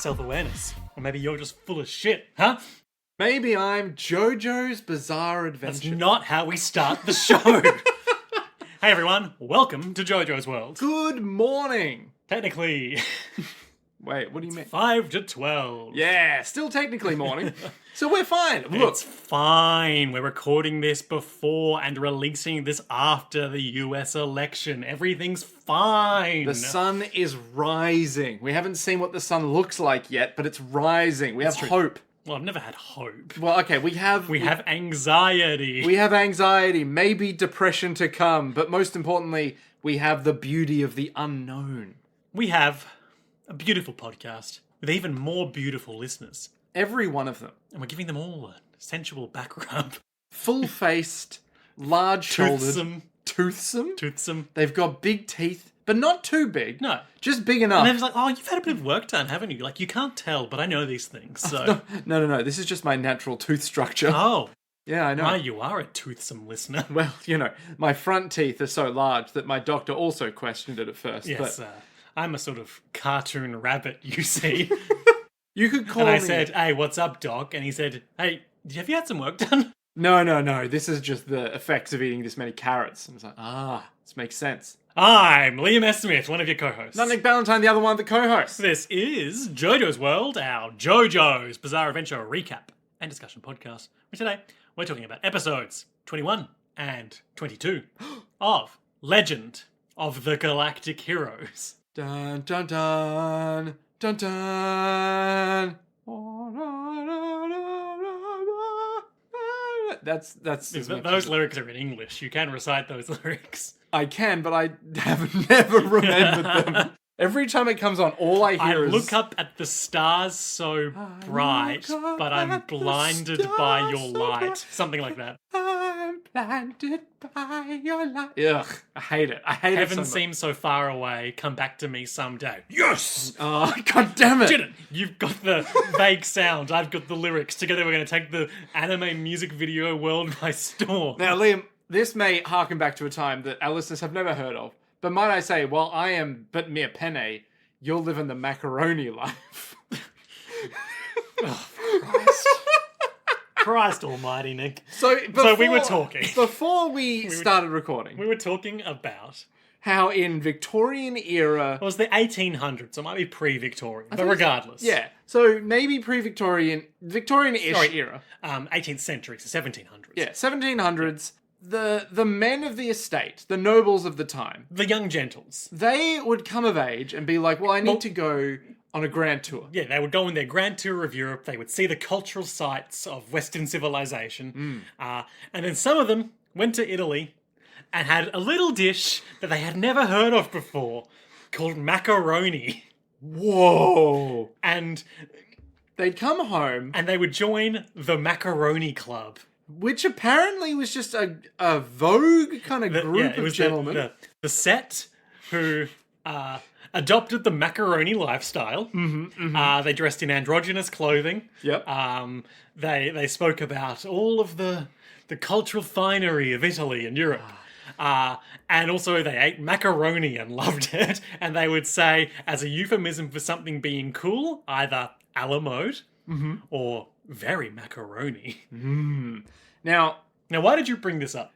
self-awareness. Or maybe you're just full of shit, huh? Maybe I'm JoJo's Bizarre Adventure. That's not how we start the show. Hey everyone, welcome to JoJo's World. Good morning. Technically, Wait, what do you mean? 5 to 12. Yeah, still technically morning. So we're fine. Look, It's fine. We're recording this before and releasing this after the US election. Everything's fine. the sun is rising. We haven't seen what the sun looks like yet, but it's rising. We have hope. Well, I've never had hope. Well, okay, we have Anxiety. we have anxiety, maybe depression to come, but most importantly, we have the beauty of the unknown. We have a beautiful podcast with even more beautiful listeners. Every one of them. And we're giving them all a sensual back rub. Full-faced, large-shouldered, Toothsome. toothsome. They've got big teeth, but not too big. No. Just big enough. And they're just like, oh, you've had a bit of work done, haven't you? Like, you can't tell, but I know these things, so... No. This is just my natural tooth structure. Oh. Yeah, I know. Why, you are a toothsome listener. Well, you know, my front teeth are so large that my doctor also questioned it at first. Yes, but I'm a sort of cartoon rabbit, you see. you could call And I me... said, hey, what's up, Doc? And he said, hey, have you had some work done? No. This is just the effects of eating this many carrots. And it's like, this makes sense. I'm Liam S. Smith, one of your co-hosts. Not Nick Ballantyne, the other one of the co-hosts. This is JoJo's World, our JoJo's Bizarre Adventure recap and discussion podcast. Where today, we're talking about episodes 21 and 22 of Legend of the Galactic Heroes. Dun, dun, dun. Dun, dun. That's Those lyrics are in English. You can recite those lyrics. I can, but I have never remembered them. Every time it comes on, all I hear I is... look up at the stars so bright, but I'm blinded by your light. Something like that. I'm blinded by your light. Ugh, I hate it. I hate it so Heaven much. seems so far away. Come back to me someday. Yes! Oh, God damn it. Did it. You've got the vague sound. I've got the lyrics. Together we're going to take the anime music video world by storm. Now, Liam, this may harken back to a time that our listeners have never heard of. But might I say, while I am but mere penne, you're living the macaroni life. Oh, Christ. Christ almighty, Nick. So we were talking. Before we started recording. We were talking about... how in Victorian era... It was the 1800s, so it might be pre-Victorian, but regardless. Yeah, so maybe pre-Victorian, Victorian-ish era. 18th century, so 1700s. Yeah, 1700s. The men of the estate, the nobles of the time, The young gentles. they would come of age and be like, well, I need to go on a grand tour. Yeah, they would go on their grand tour of Europe, they would see the cultural sites of Western civilization, and then some of them went to Italy and had a little dish that they had never heard of before called macaroni. Whoa! And They'd come home, they would join the Macaroni Club. which apparently was just a vogue kind of group of gentlemen. The set who adopted the macaroni lifestyle. They dressed in androgynous clothing. Yep. They spoke about all of the cultural finery of Italy and Europe. And also they ate macaroni and loved it. And they would say, as a euphemism for something being cool, either a la mode or very macaroni. Now, why did you bring this up?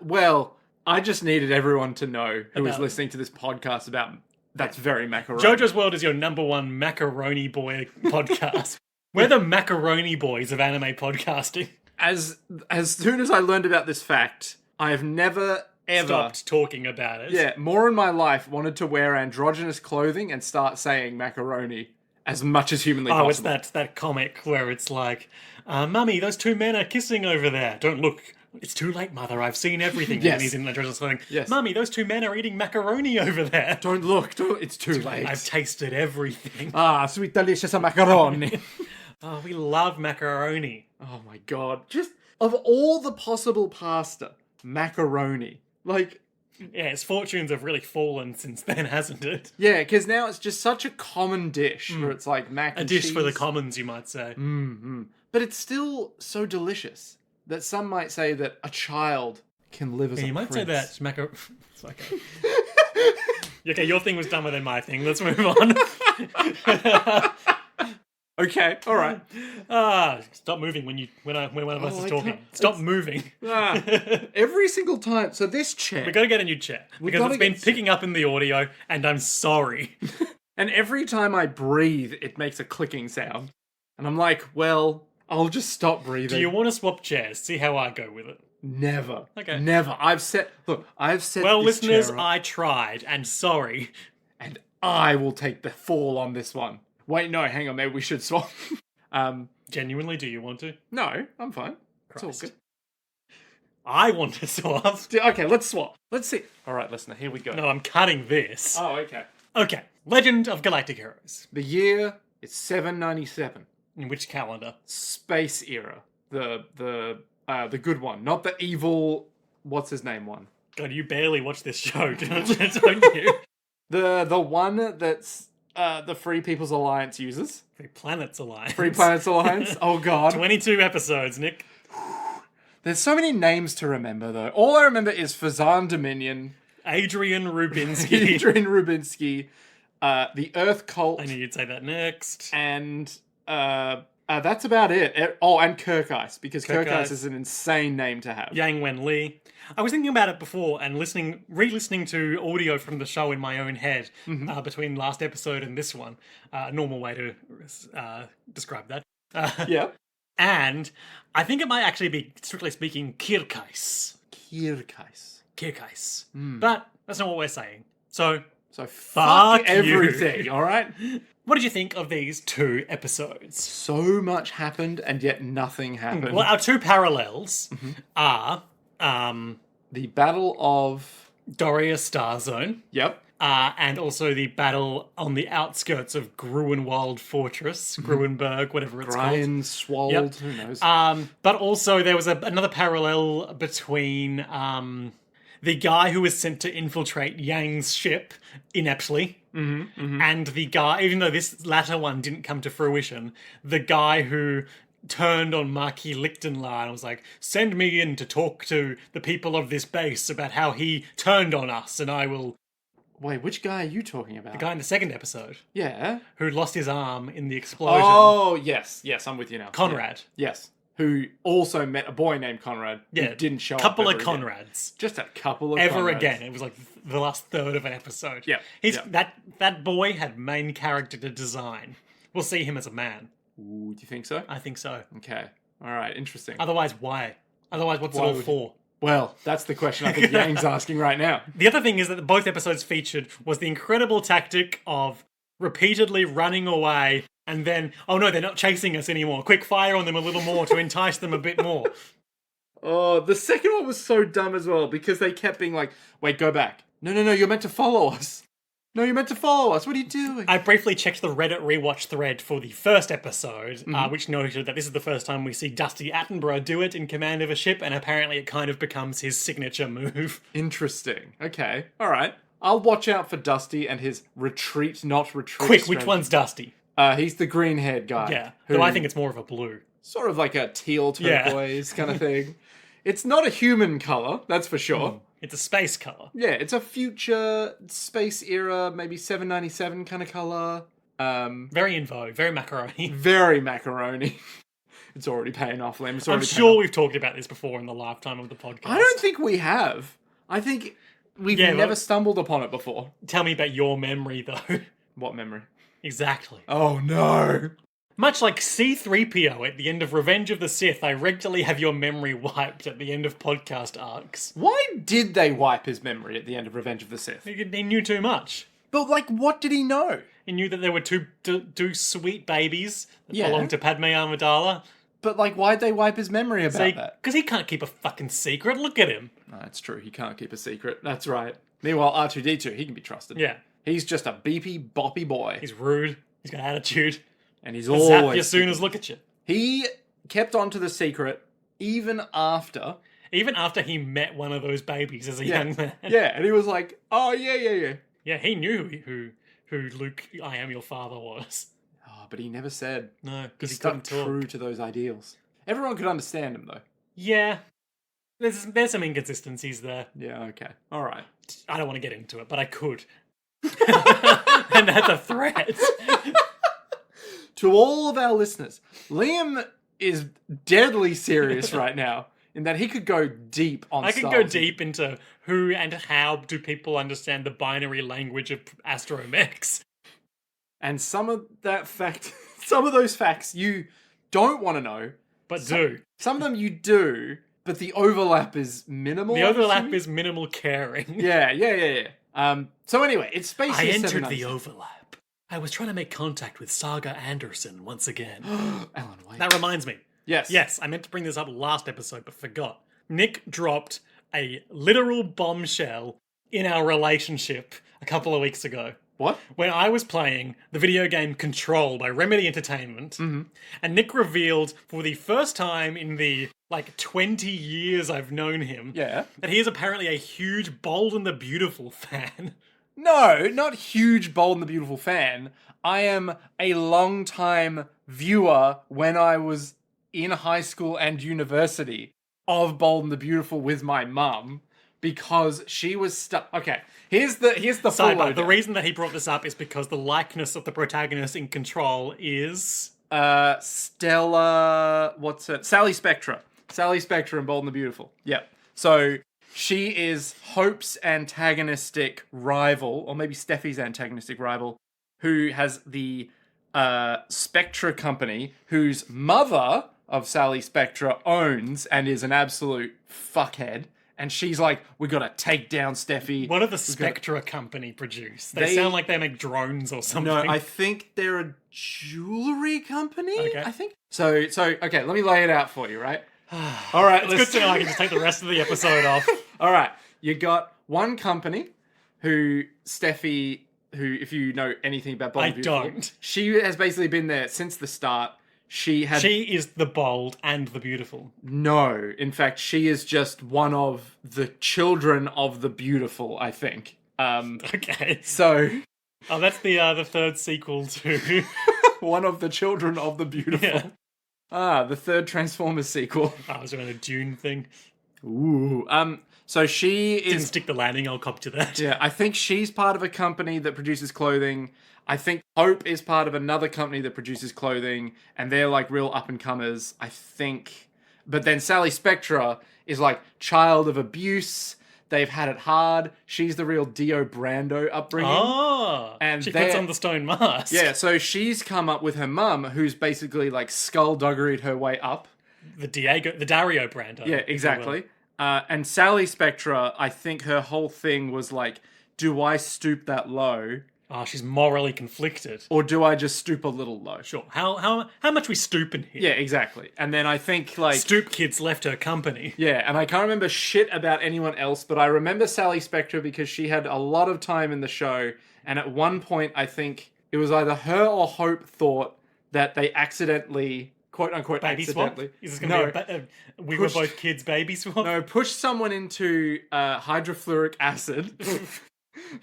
well, I just needed everyone to know who is About- listening to this podcast about that's very macaroni. JoJo's World is your number one macaroni boy podcast. We're the macaroni boys of anime podcasting. As soon as I learned about this fact, I have never ever Stopped talking about it. Yeah, more in my life wanted to wear androgynous clothing and start saying macaroni as much as humanly possible. It's that comic where it's like, Mummy, those two men are kissing over there. Don't look. It's too late, Mother. I've seen everything. Yes. And he's in androgynous clothing. Yes. Mummy, those two men are eating macaroni over there. Don't look, it's too late. I've tasted everything. Sweet delicious macaroni. Oh, we love macaroni. Oh my god. Just, of all the possible pasta, macaroni. Like, Yeah, its fortunes have really fallen since then, hasn't it? yeah, because now it's just such a common dish where it's like mac A and dish cheese. for the commons, you might say. But it's still so delicious that some might say that a child can live as a You might say prince. that macaroni... Okay. Okay, your thing was dumber than my thing. Let's move on. Okay, all right. Stop moving when one of us Oh, is I talking. can't- Stop moving. Every single time. So this chair. We gotta get a new chair because gotta it's been get- picking up in the audio, and I'm sorry. And every time I breathe, it makes a clicking sound. And I'm like, well, I'll just stop breathing. Do you want to swap chairs? See how I go with it. Never. Okay. Never. I've set Well, this listeners, chair up, I tried, and sorry. and I will take the fall on this one. Wait, no, hang on, maybe we should swap. Genuinely, do you want to? No, I'm fine. Christ. It's all good. I want to swap. Okay, let's swap. Let's see. All right, listener, here we go. No, I'm cutting this. Oh, okay. Okay, Legend of Galactic Heroes. The year is 797. In which calendar? Space era. The good one, not the evil. What's his name one? God, you barely watch this show, don't you? The one that's the Free People's Alliance uses. Free Planets Alliance. Free Planets Alliance. Oh god. 22 episodes, Nick. There's so many names to remember though. All I remember is Fazan Dominion, Adrian Rubinsky. Adrian Rubinsky, the Earth Cult, I knew you'd say that next. and that's about it. Oh, and Kirk Ice, because Kirk Ice Ice. is an insane name to have. Yang Wen Li. I was thinking about it before and re-listening to audio from the show in my own head between last episode and this one. Normal way to describe that. Yeah. And I think it might actually be, strictly speaking, Kirkais. Kirk Ice. Kirkais. But that's not what we're saying. So, So Fuck fuck everything, alright? what did you think of these 2 episodes? So much happened and yet nothing happened. Well, our 2 parallels are The Battle of... Doria Star Zone. Yep. And also the battle on the outskirts of Gruenwald Fortress, Gruenberg, whatever it's Brian Swald, Yep. who knows? called. But also there was another parallel between the guy who was sent to infiltrate Yang's ship ineptly, and the guy, even though this latter one didn't come to fruition, the guy who turned on Marquis Lichtenlar and was like, send me in to talk to the people of this base about how he turned on us, and I will... Wait, which guy are you talking about? The guy in the second episode Yeah. who lost his arm in the explosion. Oh, yes, I'm with you now. Conrad. Yes. Who also met a boy named Conrad Yeah. who didn't show Couple up of ever again. Conrads. Just a couple of Ever Conrads. again. It was like the last third of an episode. Yeah, He's yeah. that boy had main character to design. We'll see him as a man. Ooh, do you think so? I think so. Okay. All right, interesting. Otherwise, why? Otherwise, what's Why it all would- for? Well, that's the question I think Yang's asking right now. The other thing is that both episodes featured was the incredible tactic of repeatedly running away and then, oh no, they're not chasing us anymore. Quick fire on them a little more to entice them a bit more. Oh, the second one was so dumb as well because they kept being like, wait, go back. No, you're meant to follow us. No, you're meant to follow us. What are you doing? I briefly checked the Reddit rewatch thread for the first episode, which noted that this is the first time we see Dusty Attenborough do it in command of a ship, and apparently it kind of becomes his signature move. Interesting. Okay. All right. I'll watch out for Dusty and his retreat, not retreat. Quick, which strategy. one's Dusty? He's the green-haired guy. Yeah, who- though I think it's more of a blue. sort of like a teal Yeah. turquoise kind of thing. It's not a human color, that's for sure. It's a space color. Yeah, it's a future space era, maybe 797 kind of color. Very in vogue, very macaroni. Very macaroni. It's already paying off, Liam. It's I'm already sure we've talked about this before in the lifetime of the podcast. I don't think we have. I think we've Yeah, never well- stumbled upon it before. Tell me about your memory, though. What memory? Exactly. Oh no. Much like C-3PO at the end of Revenge of the Sith, I regularly have your memory wiped at the end of podcast arcs. Why did they wipe his memory at the end of Revenge of the Sith? He knew too much. But like, what did he know? He knew that there were two sweet babies that Yeah. belonged to Padme Amidala. But like, why'd they wipe his memory about that? Because he can't keep a fucking secret. Look at him. No, it's true. He can't keep a secret. That's right. Meanwhile, R2-D2, he can be trusted. Yeah. He's just a beepy, boppy boy. He's rude. He's got attitude. And he's Zap you always... soon as look at you. He kept on to the secret even after... Even after he met one of those babies as a young man. Yeah, and he was like, oh, yeah. Yeah, he knew who Luke, I am your father was. Oh, but he never said. No, He because he stuck couldn't talk. true to those ideals. Everyone could understand him, though. Yeah. There's some inconsistencies there. Yeah, okay. All right. I don't want to get into it, but I could. And that's a threat. to all of our listeners, Liam is deadly serious right now in that he could go deep on I could Star go Wars. deep into who and how do people understand the binary language of astromechs. And some of those facts you don't want to know. But do. Some of them you do, but the overlap is minimal. The overlap is minimal caring. Yeah. So anyway, it's Space I Year entered 797. the overlap. I was trying to make contact with Saga Anderson once again. Alan Wake. That reminds me. Yes. Yes, I meant to bring this up last episode, but forgot. Nick dropped a literal bombshell in our relationship a couple of weeks ago. What? When I was playing the video game Control by Remedy Entertainment, and Nick revealed for the first time in the 20 years I've known him, Yeah. that he is apparently a huge Bold and the Beautiful fan. No, not huge Bold and the Beautiful fan. I am a long-time viewer when I was in high school and university of Bold and the Beautiful with my mum because she was stuck. Okay, here's the full Sidebar, lowdown. the reason that he brought this up is because the likeness of the protagonist in Control is... Stella, what's it? Sally Spectra. Sally Spectra and Bold and the Beautiful. Yep. So she is Hope's antagonistic rival, or maybe Steffi's antagonistic rival, who has the Spectra company, whose mother of Sally Spectra owns and is an absolute fuckhead. And she's like, we gotta take down Steffi. What do the Spectra company produce? They sound like they make drones or something. No, I think they're a jewelry company. Okay. I think so. Okay, let me lay it out for you, right? All right, It's good to know I can just take the rest of the episode off. All right, you got one company who Steffi, who if you know anything about Bold and I Beautiful, don't. she has basically been there since the start. She is the Bold and the Beautiful. No, in fact, she is just one of the children of the beautiful, I think. Okay. So Oh, that's the third sequel to... one of the children of the beautiful. Yeah. The third Transformers sequel. I was doing a Dune thing. Ooh. So she Didn't is... stick the landing, I'll cop to that. Yeah, I think she's part of a company that produces clothing. I think Hope is part of another company that produces clothing, and they're like real up-and-comers, I think. But then Sally Spectra is like child of abuse. They've had it hard. She's the real Dio Brando upbringing. Oh, And she puts on the stone mask. Yeah, so she's come up with her mum, who's basically like skullduggered her way up. The Dario Brando. Yeah, exactly. And Sally Spectra, I think her whole thing was like, do I stoop that low? Oh, she's morally conflicted. Or do I just stoop a little low? Sure. How much we stooping here? Yeah, exactly. And then I think like... Stoop kids left her company. Yeah, and I can't remember shit about anyone else, but I remember Sally Spectra because she had a lot of time in the show, and at one point I think it was either her or Hope thought that they accidentally, quote unquote Baby swap? accidentally... Is this going to be we were both kids baby swap? No, pushed someone into hydrofluoric acid.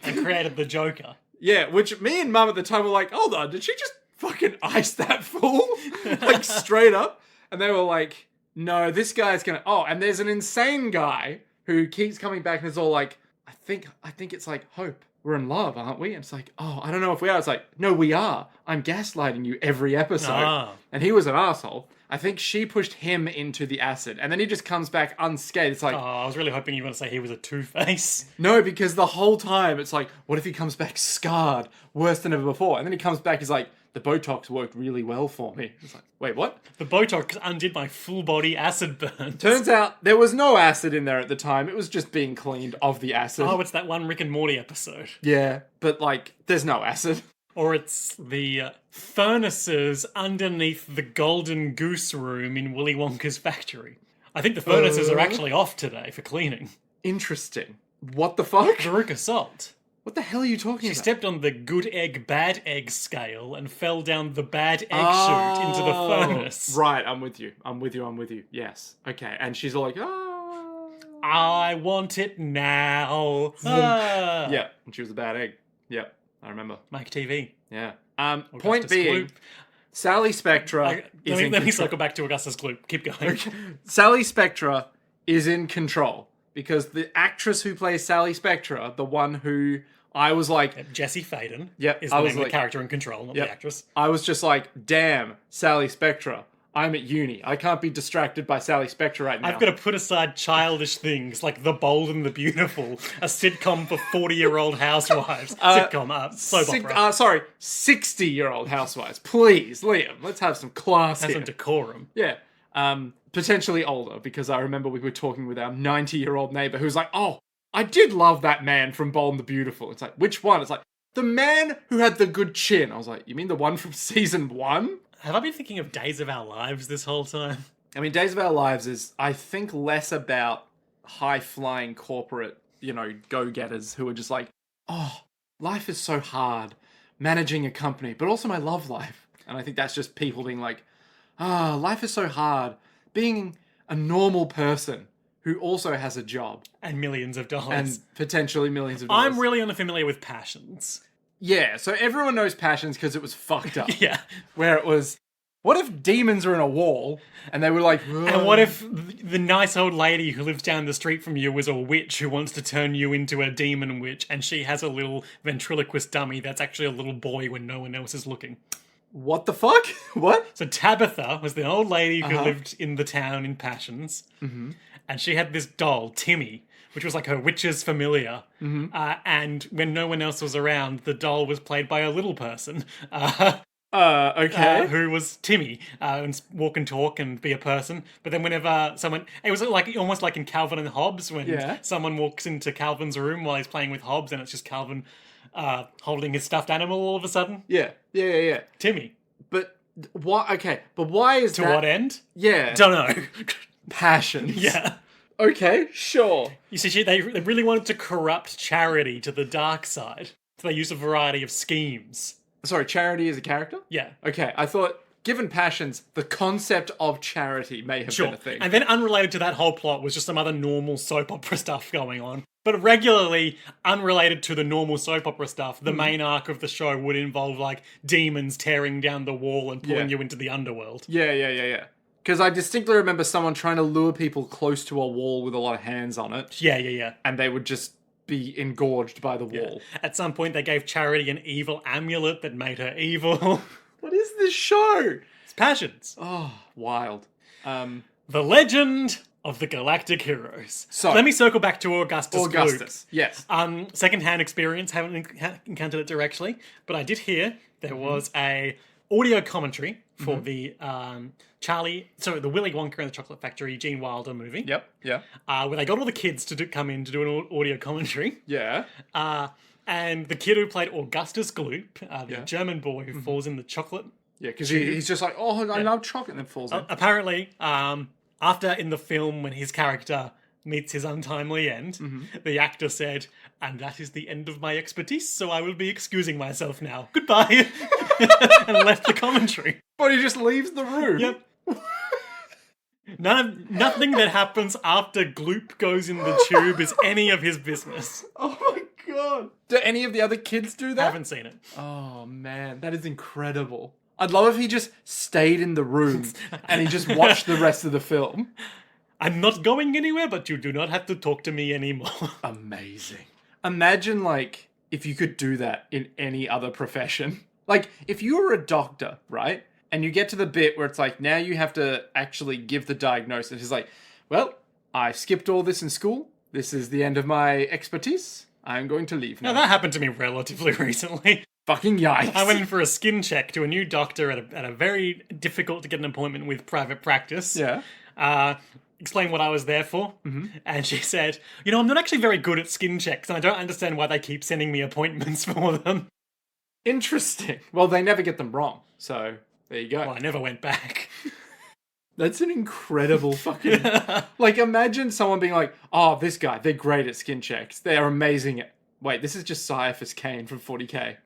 And created the Joker. Yeah, which me and Mum at the time were like, hold on, did she just fucking ice that fool? Like, straight up. And they were like, no, this guy's gonna... Oh, and there's an insane guy who keeps coming back and is all like, I think it's like, Hope, we're in love, aren't we? And it's like, oh, I don't know if we are. It's like, no, we are. I'm gaslighting you every episode. Ah. And he was an asshole. I think she pushed him into the acid. And then he just comes back unscathed. It's like... Oh, I was really hoping you were going to say he was a Two-Face. No, because the whole time it's like, what if he comes back scarred, worse than ever before? And then he comes back, he's like, the Botox worked really well for me. It's like, wait, what? The Botox undid my full-body acid burn. Turns out there was no acid in there at the time. It was just being cleaned of the acid. Oh, it's that one Rick and Morty episode. Yeah, but like, there's no acid. Or it's the furnaces underneath the Golden Goose Room in Willy Wonka's factory. I think the furnaces are actually off today for cleaning. Interesting. What the fuck? Veruca Salt. What the hell are you talking She about? stepped on the good egg, bad egg scale and fell down the bad egg chute into the furnace. Right, I'm with you. Yes. Okay, and she's all like, oh. I want it now. Ah. Yeah, and she was a bad egg. Yep, I remember. Mike TV. Yeah. Point Augustus being, Gloop. Sally Spectra is in Let me control. circle back to Augustus Gloop. Keep going. Sally Spectra is in control because the actress who plays Sally Spectra, the one who I was like, Jesse Faden Yep, is I the was name of the like- character in control, not Yep. the actress. I was just like, damn, Sally Spectra. I'm at uni. I can't be distracted by Sally Spectra right now. I've got to put aside childish things like The Bold and the Beautiful, a sitcom for 40-year-old housewives. Soap opera. 60-year-old housewives. Please, Liam, let's have some class Has here. some decorum. Yeah. Potentially older, because I remember we were talking with our 90-year-old neighbor who's like, oh, I did love that man from Bold and the Beautiful. It's like, which one? It's like, the man who had the good chin. I was like, you mean the one from season 1? Have I been thinking of Days of Our Lives this whole time? I mean, Days of Our Lives is, I think, less about high-flying corporate, go-getters who are just like, oh, life is so hard managing a company, but also my love life. And I think that's just people being like, life is so hard being a normal person who also has a job. And millions of dollars. And potentially millions of dollars. I'm really unfamiliar with Passions. Yeah, so everyone knows Passions because it was fucked up. Yeah. Where it was, what if demons are in a wall and they were like... And what if the nice old lady who lives down the street from you was a witch who wants to turn you into a demon witch, and she has a little ventriloquist dummy that's actually a little boy when no one else is looking? What the fuck? What? So Tabitha was the old lady who lived in the town in Passions. Mm-hmm. And she had this doll, Timmy, which was like her witch's familiar. Mm-hmm. And when no one else was around, the doll was played by a little person. Okay. Who was Timmy, and walk and talk and be a person. But then whenever someone... It was like almost like in Calvin and Hobbes when someone walks into Calvin's room while he's playing with Hobbes and it's just Calvin holding his stuffed animal all of a sudden. Yeah. Timmy. But why? Okay, but why is To that... what end? Yeah. Don't know. Passions. Yeah. Okay, sure. You see, they really wanted to corrupt Charity to the dark side. So they used a variety of schemes. Sorry, Charity is a character? Yeah. Okay, I thought, given Passions, the concept of charity may have been a thing. And then unrelated to that whole plot was just some other normal soap opera stuff going on. But regularly, unrelated to the normal soap opera stuff, the main arc of the show would involve, like, demons tearing down the wall and pulling you into the underworld. Yeah. Because I distinctly remember someone trying to lure people close to a wall with a lot of hands on it. Yeah. And they would just be engorged by the wall. At some point, they gave Charity an evil amulet that made her evil. What is this show? It's Passions. Oh, wild. The Legend of the Galactic Heroes. So, let me circle back to Augustus Gloop. Yes. Second-hand experience, haven't encountered it directly, but I did hear there was a audio commentary for the the Willy Wonka and the Chocolate Factory Gene Wilder movie. Yep. Where they got all the kids to come in to do an audio commentary. Yeah. And the kid who played Augustus Gloop, the German boy who falls in the chocolate. Yeah, because he's just like, oh, I love chocolate, and then falls in. Apparently, after in the film when his character meets his untimely end, the actor said, "And that is the end of my expertise, so I will be excusing myself now. Goodbye." And left the commentary. But he just leaves the room. Yep. Nothing that happens after Gloop goes in the tube is any of his business. Oh my god. Do any of the other kids do that? I haven't seen it. Oh man, that is incredible. I'd love if he just stayed in the room and he just watched the rest of the film. I'm not going anywhere, but you do not have to talk to me anymore. Amazing. Imagine, like, if you could do that in any other profession. Like, if you were a doctor, right? And you get to the bit where it's like, now you have to actually give the diagnosis. It's like, well, I skipped all this in school. This is the end of my expertise. I'm going to leave now. Now, that happened to me relatively recently. Fucking yikes. I went in for a skin check to a new doctor at a very difficult to get an appointment with private practice. Yeah. Explained what I was there for. And she said, I'm not actually very good at skin checks, and I don't understand why they keep sending me appointments for them. Interesting. Well, they never get them wrong. So, there you go. Well, I never went back. That's an incredible fucking... Like, imagine someone being like, oh, this guy, they're great at skin checks. They're amazing at... Wait, this is just Caiaphas Cain from 40K.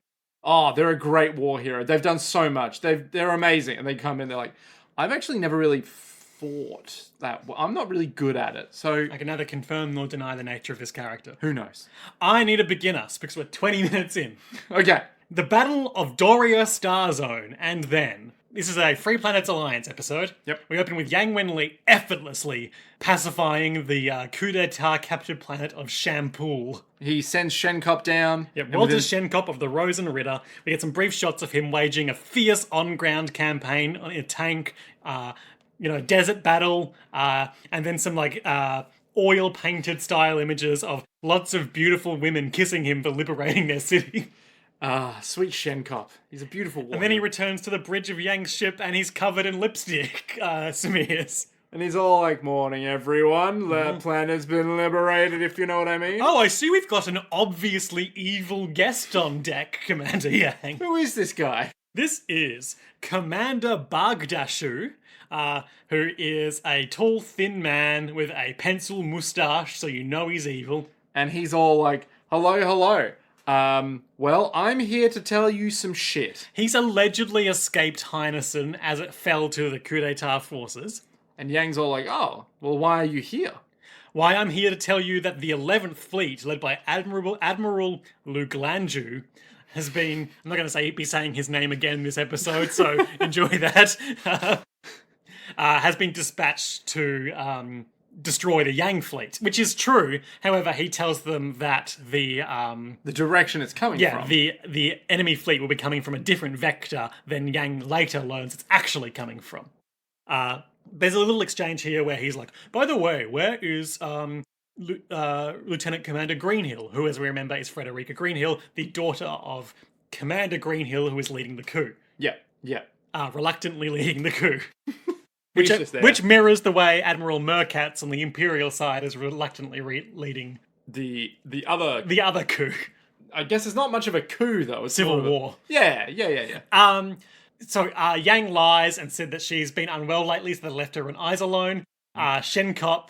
Oh, they're a great war hero. They've done so much. They're amazing. And they come in, they're like, I've actually never really fought that well. I'm not really good at it. So... I can neither confirm nor deny the nature of this character. Who knows? I need to begin us, because we're 20 minutes in. Okay. The Battle of Doria Star Zone, and then... This is a Free Planets Alliance episode. Yep. We open with Yang Wenli effortlessly pacifying the coup d'etat captured planet of Shampoo. He sends Shenkop down. Yep, Walter Shenkop of the Rosen Ritter. We get some brief shots of him waging a fierce on-ground campaign in a tank, desert battle, and then some oil-painted style images of lots of beautiful women kissing him for liberating their city. Sweet Shenkop. He's a beautiful warrior. And then he returns to the bridge of Yang's ship and he's covered in lipstick smears. And he's all like, morning everyone, the planet's been liberated, if you know what I mean. Oh, I see we've got an obviously evil guest on deck, Commander Yang. Who is this guy? This is Commander Bagdashu, who is a tall, thin man with a pencil moustache, so you know he's evil. And he's all like, hello. Well, I'm here to tell you some shit. He's allegedly escaped Heinessen as it fell to the coup d'etat forces. And Yang's all like, oh, well, why are you here? Why I'm here to tell you that the 11th Fleet, led by Admiral Luglanju, has been... I'm not going to be saying his name again this episode, so enjoy that. Has been dispatched to destroy the Yang fleet, which is true. However, he tells them that the direction it's coming from. the enemy fleet will be coming from a different vector than Yang later learns it's actually coming from. There's a little exchange here where he's like, by the way, where is Lieutenant Commander Greenhill, who, as we remember, is Frederica Greenhill, the daughter of Commander Greenhill, who is leading the coup. Yeah. Reluctantly leading the coup. Which mirrors the way Admiral Merkatz on the Imperial side is reluctantly leading the other coup. I guess it's not much of a coup though. It's Civil War. Yeah. So Yang lies and said that she's been unwell lately, so they left her and eyes alone. Shenkop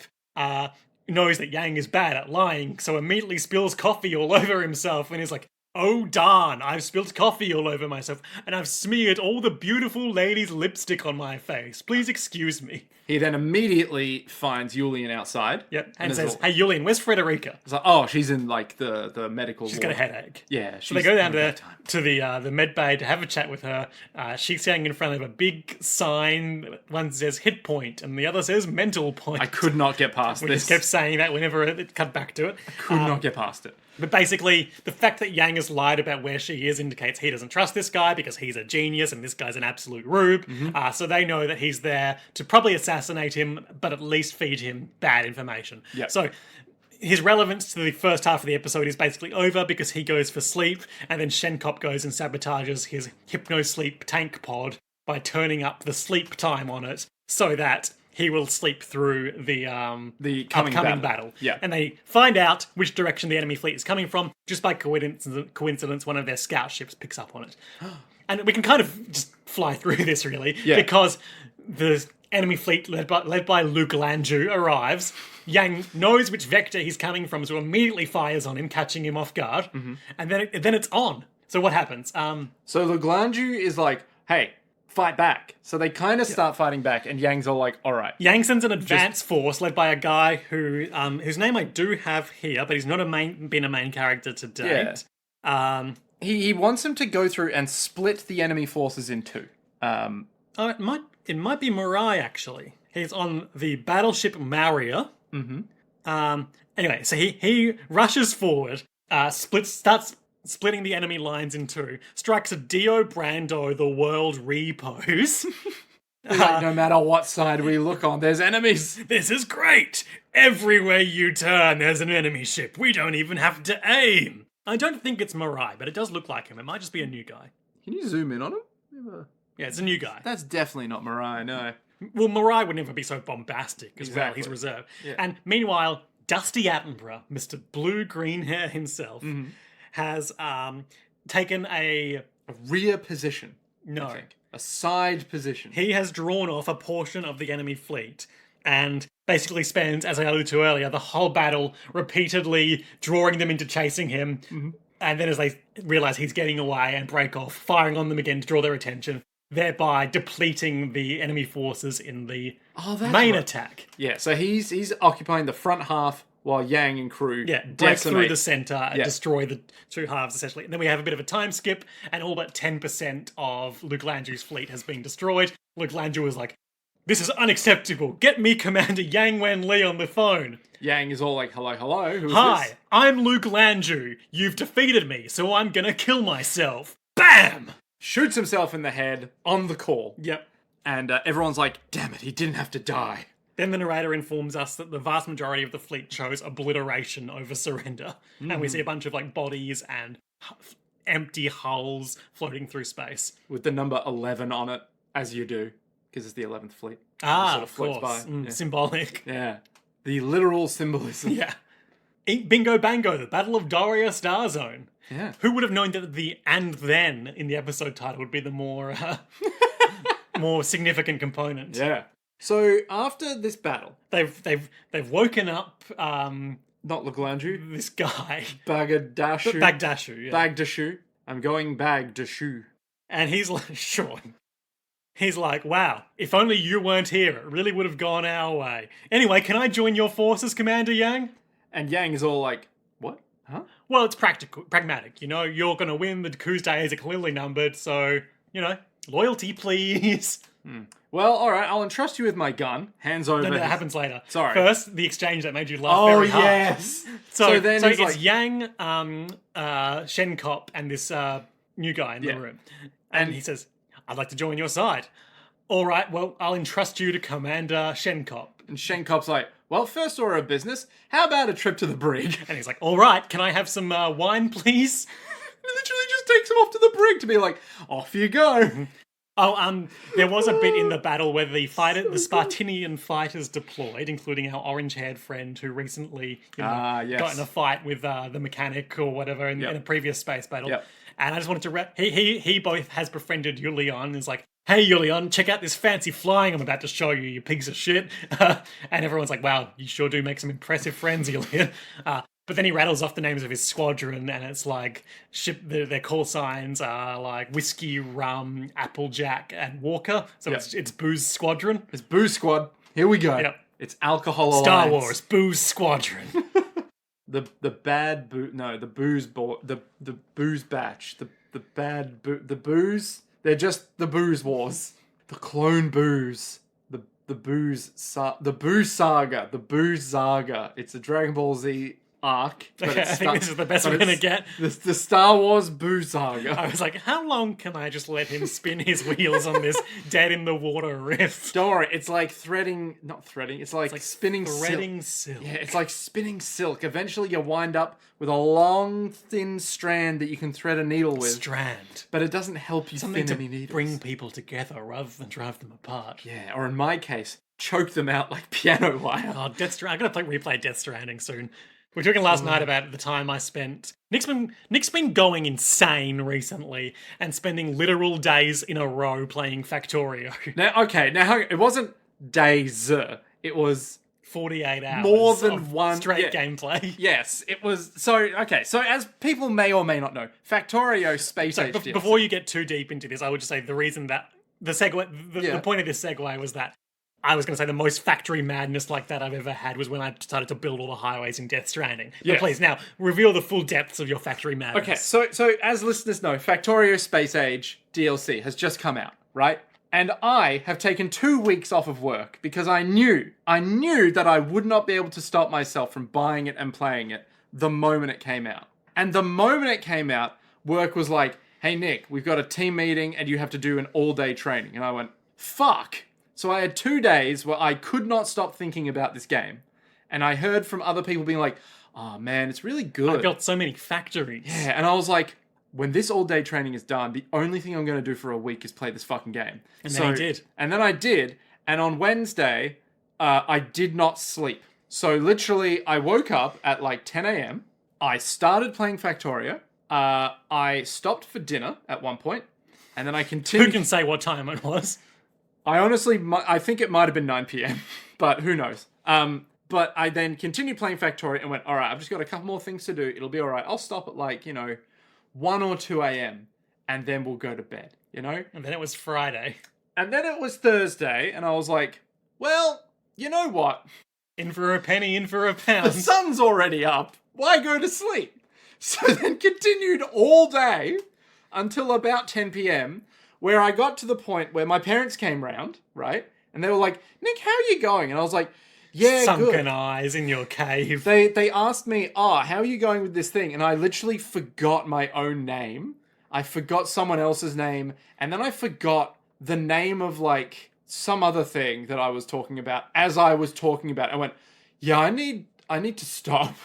knows that Yang is bad at lying, so immediately spills coffee all over himself and is like, oh darn, I've spilled coffee all over myself, and I've smeared all the beautiful lady's lipstick on my face. Please excuse me. He then immediately finds Yulian outside. Yep, and says, hey Yulian, where's Frederica? It's like, oh, she's in like the medical She's ward. got a headache. Yeah, so they go down there to the med bay to have a chat with her. She's standing in front of a big sign. One says hit point, and the other says mental point. I could not get past this. We just kept saying that whenever it cut back to it. Could not get past it. But basically, the fact that Yang has lied about where she is indicates he doesn't trust this guy because he's a genius and this guy's an absolute rube. So they know that he's there to probably assassinate him, but at least feed him bad information. Yep. So his relevance to the first half of the episode is basically over because he goes for sleep, and then Shenkop goes and sabotages his hypno-sleep tank pod by turning up the sleep time on it so that he will sleep through the upcoming battle. Yeah. And they find out which direction the enemy fleet is coming from. Just by coincidence, one of their scout ships picks up on it. And we can kind of just fly through this, really, because the enemy fleet led by Luglanju arrives. Yang knows which vector he's coming from, so immediately fires on him, catching him off guard. And then it's on. So what happens? So Luglanju is like, hey, fight back. So they kind of start fighting back, and Yang's all like, all right. Yang sends an advance force led by a guy whose name I do have here, but he's not been a main character to date. Yeah. He wants him to go through and split the enemy forces in two. It might be Mirai, actually. He's on the battleship Maria. Anyway, so he rushes forward, starts splitting the enemy lines in two, strikes a Dio Brando, the world repose. Like, no matter what side we look on, there's enemies. This is great! Everywhere you turn, there's an enemy ship. We don't even have to aim. I don't think it's Mirai, but it does look like him. It might just be a new guy. Can you zoom in on him? Yeah, it's a new guy. That's definitely not Mirai, no. Well, Mirai would never be so bombastic as well. Exactly. He's reserved. Yeah. And meanwhile, Dusty Attenborough, Mr. Blue-Green Hair himself, has taken a rear position. No. I think. A side position. He has drawn off a portion of the enemy fleet and basically spends, as I alluded to earlier, the whole battle repeatedly drawing them into chasing him. And then as they realize he's getting away and break off, firing on them again to draw their attention, thereby depleting the enemy forces in the main attack. Yeah, so he's occupying the front half while Yang and crew break through decimate. the center and destroy the two halves, essentially. And then we have a bit of a time skip, and all but 10% of Luke Landry's fleet has been destroyed. Luke Landry was like, "This is unacceptable. Get me Commander Yang Wen Li on the phone." Yang is all like, hello, who is "Hi, this? I'm Luke Landry. You've defeated me, so I'm gonna kill myself." Bam! Shoots himself in the head on the call. Yep. And everyone's like, damn it, he didn't have to die. Then the narrator informs us that the vast majority of the fleet chose obliteration over surrender. And we see a bunch of like bodies and empty hulls floating through space. With the number 11 on it, as you do, because it's the 11th fleet. Ah, It of floats course. by. Yeah. Symbolic. Yeah. The literal symbolism. Yeah. Bingo bango, the Battle of Daria Star Zone. Yeah. Who would have known that the "and then" in the episode title would be the more more significant component? Yeah. So after this battle, They've woken up not Laglanju, this guy Bagdashu. Bagdashu, yeah. Bagdashu. I'm going Bagdashu. And he's like, sure. He's like, wow, if only you weren't here, it really would have gone our way. Anyway, can I join your forces, Commander Yang? And Yang is all like, what? Huh? Well, it's pragmatic. You know, you're going to win. The Ku's days are clearly numbered. So, you know, loyalty, please. Well, all right, I'll entrust you with my gun. Hands over. No, that happens later. Sorry. First, the exchange that made you laugh Oh, very hard. yes. So then so he's it's like, Yang, Shenkop, and this new guy in the room. And he says, "I'd like to join your side." "All right, well, I'll entrust you to Commander Shenkop." and Shenkop's like, well, first order of business, how about a trip to the brig? And he's like, "All right, can I have some wine, please?" He literally just takes him off to the brig to be like, off you go. Oh, there was a bit in the battle where the Spartinian fighters deployed, including our orange-haired friend who recently yes. got in a fight with the mechanic or whatever in a previous space battle. Yep. And I just wanted to... He both has befriended Yulion and is like, "Hey, Yulion, check out this fancy flying I'm about to show you, you piece of shit." And everyone's like, "Wow, you sure do make some impressive friends, Yulion." But then he rattles off the names of his squadron, and it's like their call signs are like Whiskey, Rum, Applejack, and Walker. So it's Booze Squadron. It's Booze Squad. Here we go. Yep. It's Alcohol Star Alliance. Wars, Booze Squadron. The bad boo. No, the booze the booze batch. The bad the booze. They're just the booze wars. The clone booze. The booze the booze saga. The booze saga. It's a Dragon Ball Z arc. But Okay, I think this is the best we're gonna get. The Star Wars booze saga. I was like, how long can I just let him spin his wheels on this dead in the water riff? Don't worry, it's like not threading. It's like spinning Threading silk. silk. Yeah, it's like spinning silk. Eventually, you wind up with a long, thin strand that you can thread a needle with. Strand. But it doesn't help you Something spin to any needles. bring people together rather than drive them apart. Yeah, or in my case, choke them out like piano wire. Oh, Death Stranding. I'm gonna replay Death Stranding soon. We were talking last night about the time I spent. Nick's been going insane recently and spending literal days in a row playing Factorio. Now it wasn't days. It was 48 hours. More than of one straight gameplay. Yes, it was. So as people may or may not know, Factorio Space Age DLC. Before you get too deep into this, I would just say the reason that the point of this segue was that I was going to say the most factory madness like that I've ever had was when I started to build all the highways in Death Stranding. But Yes. please, now, reveal the full depths of your factory madness. Okay, so as listeners know, Factorio Space Age DLC has just come out, right? And I have taken 2 weeks off of work because I knew that I would not be able to stop myself from buying it and playing it the moment it came out. And the moment it came out, work was like, "Hey Nick, we've got a team meeting and you have to do an all-day training." And I went, fuck. So I had 2 days where I could not stop thinking about this game. And I heard from other people being like, "Oh man, it's really good. I built so many factories." Yeah, and I was like, when this all-day training is done, the only thing I'm going to do for a week is play this fucking game. And then he did. And then I did. And on Wednesday, I did not sleep. So literally, I woke up at like 10 a.m. I started playing Factorio. I stopped for dinner at one point. And then I continued. Who can say what time it was? I think it might have been 9 p.m. But who knows? But I then continued playing Factorio and went, all right, I've just got a couple more things to do. It'll be all right. I'll stop at like, 1 or 2 a.m. and then we'll go to bed, And then it was Friday. And then it was Thursday and I was like, well, you know what? In for a penny, in for a The pound. sun's already up. Why go to sleep? So then continued all day until about 10 p.m., where I got to the point where my parents came round, right? And they were like, Nick, how are you going? And I was like, yeah, Sunken good. eyes in your cave. They asked me, how are you going with this thing? And I literally forgot my own name. I forgot someone else's name. And then I forgot the name of, like, some other thing that I was talking about as I was talking about it. I went, yeah, I need to stop.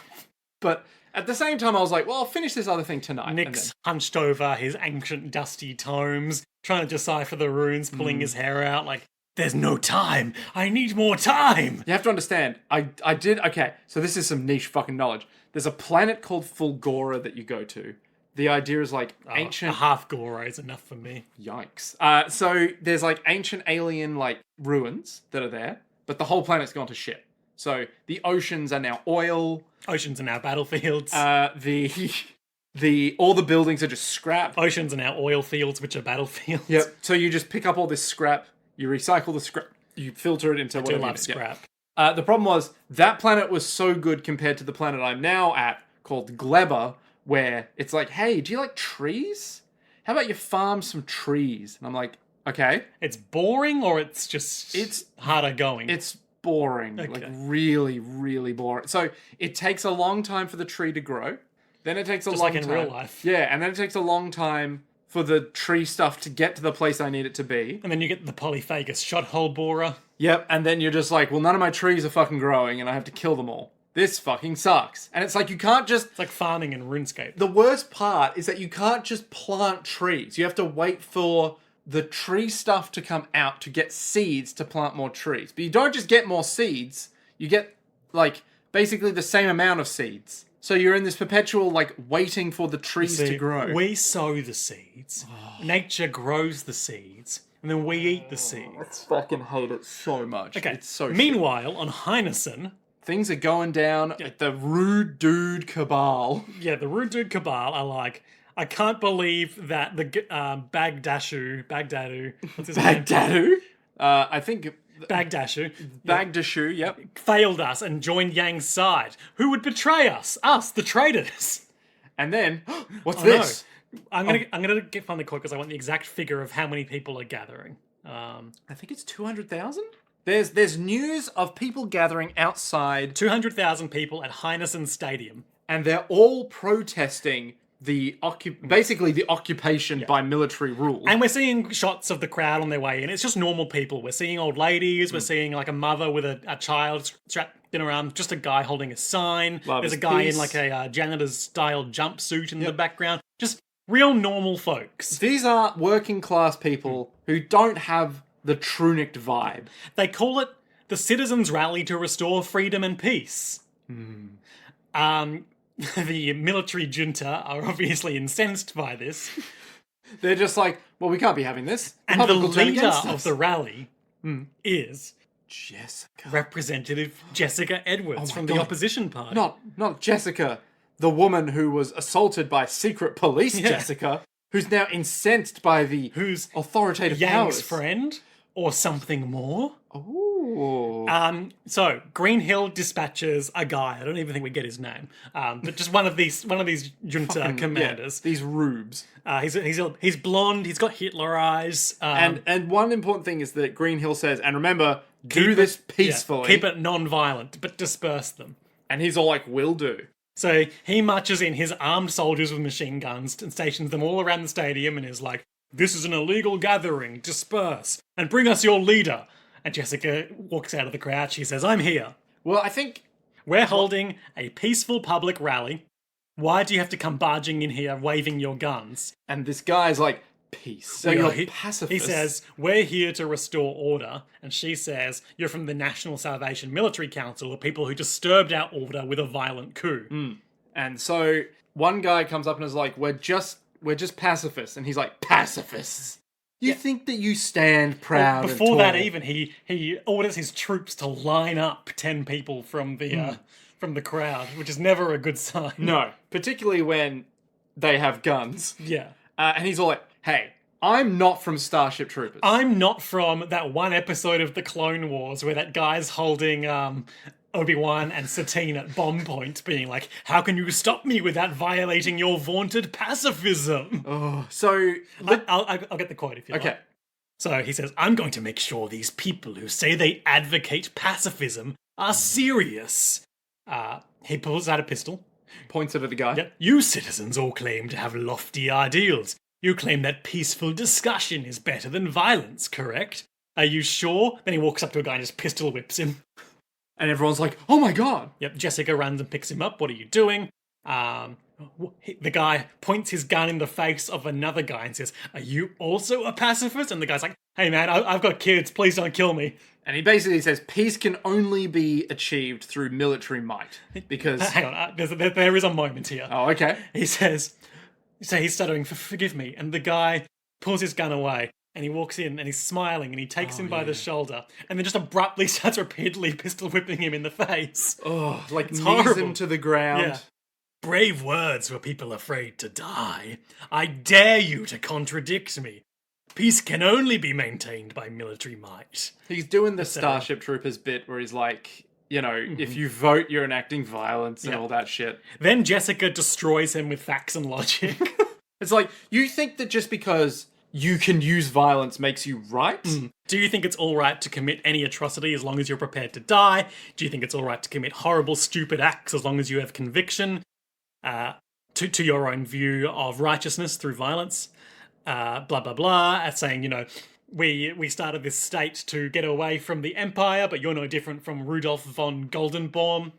But at the same time, I was like, well, I'll finish this other thing tonight. Nick's hunched over his ancient dusty tomes, trying to decipher the runes, pulling his hair out like, there's no time. I need more time. You have to understand, okay, so this is some niche fucking knowledge. There's a planet called Fulgora that you go to. The idea is like ancient... A half Goro is enough for me. Yikes. So there's like ancient alien like ruins that are there, but the whole planet's gone to shit. So the oceans are now oil. Oceans are now battlefields. All the buildings are just scrap. Oceans are now oil fields, which are battlefields. Yep. So you just pick up all this scrap, you recycle the scrap, you filter it into whatever you need. Scrap. The problem was that planet was so good compared to the planet I'm now at, called Gleba, where it's like, hey, do you like trees? How about you farm some trees? And I'm like, okay. It's boring, or it's harder going? It's boring. Okay. Like, really, really boring. So it takes a long time for the tree to grow. Then it takes a long time. Just like in real life. Yeah, and then it takes a long time for the tree stuff to get to the place I need it to be. And then you get the polyphagus shot hole borer. Yep, and then you're just like, well, none of my trees are fucking growing and I have to kill them all. This fucking sucks. And it's like, you can't just... It's like farming in RuneScape. The worst part is that you can't just plant trees. You have to wait for the tree stuff to come out to get seeds to plant more trees. But you don't just get more seeds. You get, like, basically the same amount of seeds. So you're in this perpetual, like, waiting for the trees to grow. We sow the seeds. Nature grows the seeds. And then we eat the seeds. I fucking hate it so much. Okay. It's so Meanwhile, on Heinessen... Things are going down at the Rude Dude Cabal. Yeah, the Rude Dude Cabal are like... I can't believe that the Baghdadu... What's his name? Baghdadu? I think... Baghdashu, yep. failed us and joined Yang's side. Who would betray us? Us, the traitors. And then, what's this? No. I'm gonna get find the quote because I want the exact figure of how many people are gathering. I think it's 200,000. There's news of people gathering outside. 200,000 people at Heinessen Stadium, and they're all protesting basically the occupation by military rule. And we're seeing shots of the crowd on their way in. It's just normal people. We're seeing old ladies. We're seeing like a mother with a child strapped in her arms. Just a guy holding a sign. There's a guy in like a janitor's style jumpsuit in the background. Just real normal folks. These are working class people who don't have the Trunicht vibe. They call it the Citizens' Rally to Restore Freedom and Peace. The military junta are obviously incensed by this. They're just like, well, we can't be having this. And the leader of the rally is Jessica. Representative Jessica Edwards from the opposition party. Not Jessica, the woman who was assaulted by secret police Jessica, who's now incensed by the authoritative Yang's powers. Friend or something more. Ooh. So Greenhill dispatches a guy. I don't even think we get his name, but just one of these junta commanders. These rubes. He's blonde. He's got Hitler eyes. And one important thing is that Greenhill says, and remember, do this peacefully. Keep it non-violent, but disperse them. And he's all like, will do. So he marches in his armed soldiers with machine guns and stations them all around the stadium and is like, "This is an illegal gathering. Disperse and bring us your leader." And Jessica walks out of the crowd. She says, "I'm here. Well, I think we're holding a peaceful public rally. Why do you have to come barging in here waving your guns?" And this guy's like, peace. So you're like, pacifist. He says, "We're here to restore order." And she says, "You're from the National Salvation Military Council, the people who disturbed our order with a violent coup." And so one guy comes up and is like, we're just pacifists. And he's like, pacifists? You think that you stand proud and before tall. that even, he orders his troops to line up 10 people from the crowd, which is never a good sign. No, particularly when they have guns. Yeah. And he's all like, hey, I'm not from Starship Troopers. I'm not from that one episode of the Clone Wars where that guy's holding Obi-Wan and Satine at bomb point, being like, "How can you stop me without violating your vaunted pacifism?" Oh, so I'll get the quote if you like. okay. So he says, "I'm going to make sure these people who say they advocate pacifism are serious." He pulls out a pistol. Points it at the guy. Yep. "You citizens all claim to have lofty ideals. You claim that peaceful discussion is better than violence, correct? Are you sure?" Then he walks up to a guy and just pistol whips him. And everyone's like, "Oh my god!" Yep. Jessica runs and picks him up. "What are you doing?" The guy points his gun in the face of another guy and says, "Are you also a pacifist?" And the guy's like, "Hey man, I've got kids. Please don't kill me." And he basically says peace can only be achieved through military might. Because... Hang on, there is a moment here. Oh, okay. He says, so he's stuttering, "Forgive me." And the guy pulls his gun away and he walks in and he's smiling and he takes him by the shoulder and then just abruptly starts repeatedly pistol whipping him in the face. Oh, like knees horrible. him to the ground. Yeah. "Brave words for people afraid to die. I dare you to contradict me. Peace can only be maintained by military might." He's doing the Starship Troopers bit where he's like, you know, if you vote, you're enacting violence and all that shit. Then Jessica destroys him with facts and logic. It's like, you think that just because you can use violence makes you right? Do you think it's alright to commit any atrocity as long as you're prepared to die? Do you think it's alright to commit horrible, stupid acts as long as you have conviction? To your own view of righteousness through violence? Blah, blah, blah. As saying, you know, we started this state to get away from the Empire, but you're no different from Rudolph von Goldenbaum.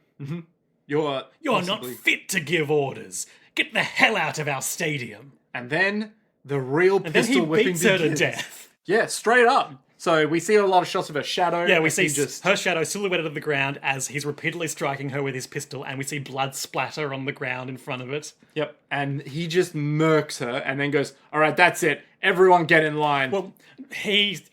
You're Not fit to give orders. Get the hell out of our stadium. And then the real And then he pistol whipping beats her to begins. death. Yeah, straight up. So we see a lot of shots of her shadow. Yeah, we and see he just... her shadow silhouetted of the ground as he's repeatedly striking her with his pistol, and we see blood splatter on the ground in front of it. Yep, and he just murks her and then goes, "All right, that's it. Everyone get in line." Well, he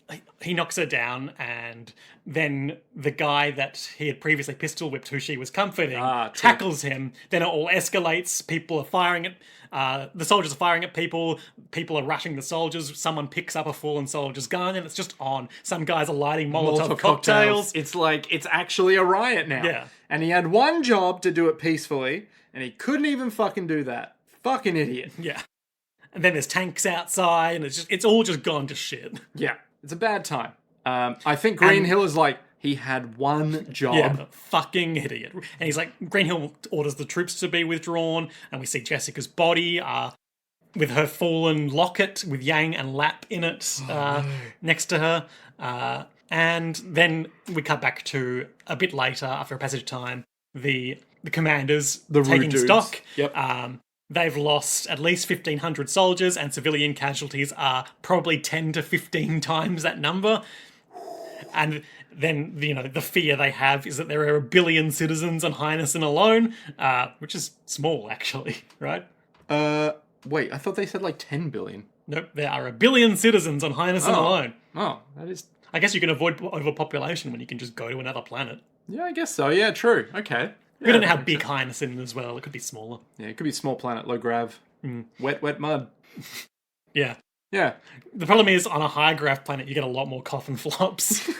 knocks her down, and then the guy that he had previously pistol whipped, who she was comforting, tackles him. Then it all escalates. People are firing at the soldiers are firing at people. People are rushing the soldiers. Someone picks up a fallen soldier's gun, and it's just on. Some guys are lighting Molotov cocktails. It's like, it's actually a riot now. Yeah. And he had one job to do it peacefully, and he couldn't even fucking do that. Fucking idiot. Yeah. And then there's tanks outside, and it's all just gone to shit. Yeah, it's a bad time. I think Green Hill is like, he had one job. Yeah, fucking idiot. And he's like, Greenhill orders the troops to be withdrawn, and we see Jessica's body with her fallen locket with Yang and Lap in it next to her. And then we cut back to a bit later, after a passage of time, the commanders taking dudes. stock. Yep. They've lost at least 1,500 soldiers, and civilian casualties are probably 10 to 15 times that number. And then, you know, the fear they have is that there are 1 billion citizens on Highness alone, which is small, actually, right? Wait, I thought they said like 10 billion. Nope, there are 1 billion citizens on Highness alone. Oh, that is... I guess you can avoid overpopulation when you can just go to another planet. Yeah, I guess so. Yeah, true. Okay. We don't know how big Highness is as well. It could be smaller. Yeah, it could be small planet, low grav. Wet mud. Yeah. Yeah. The problem is, on a high grav planet, you get a lot more coffin flops.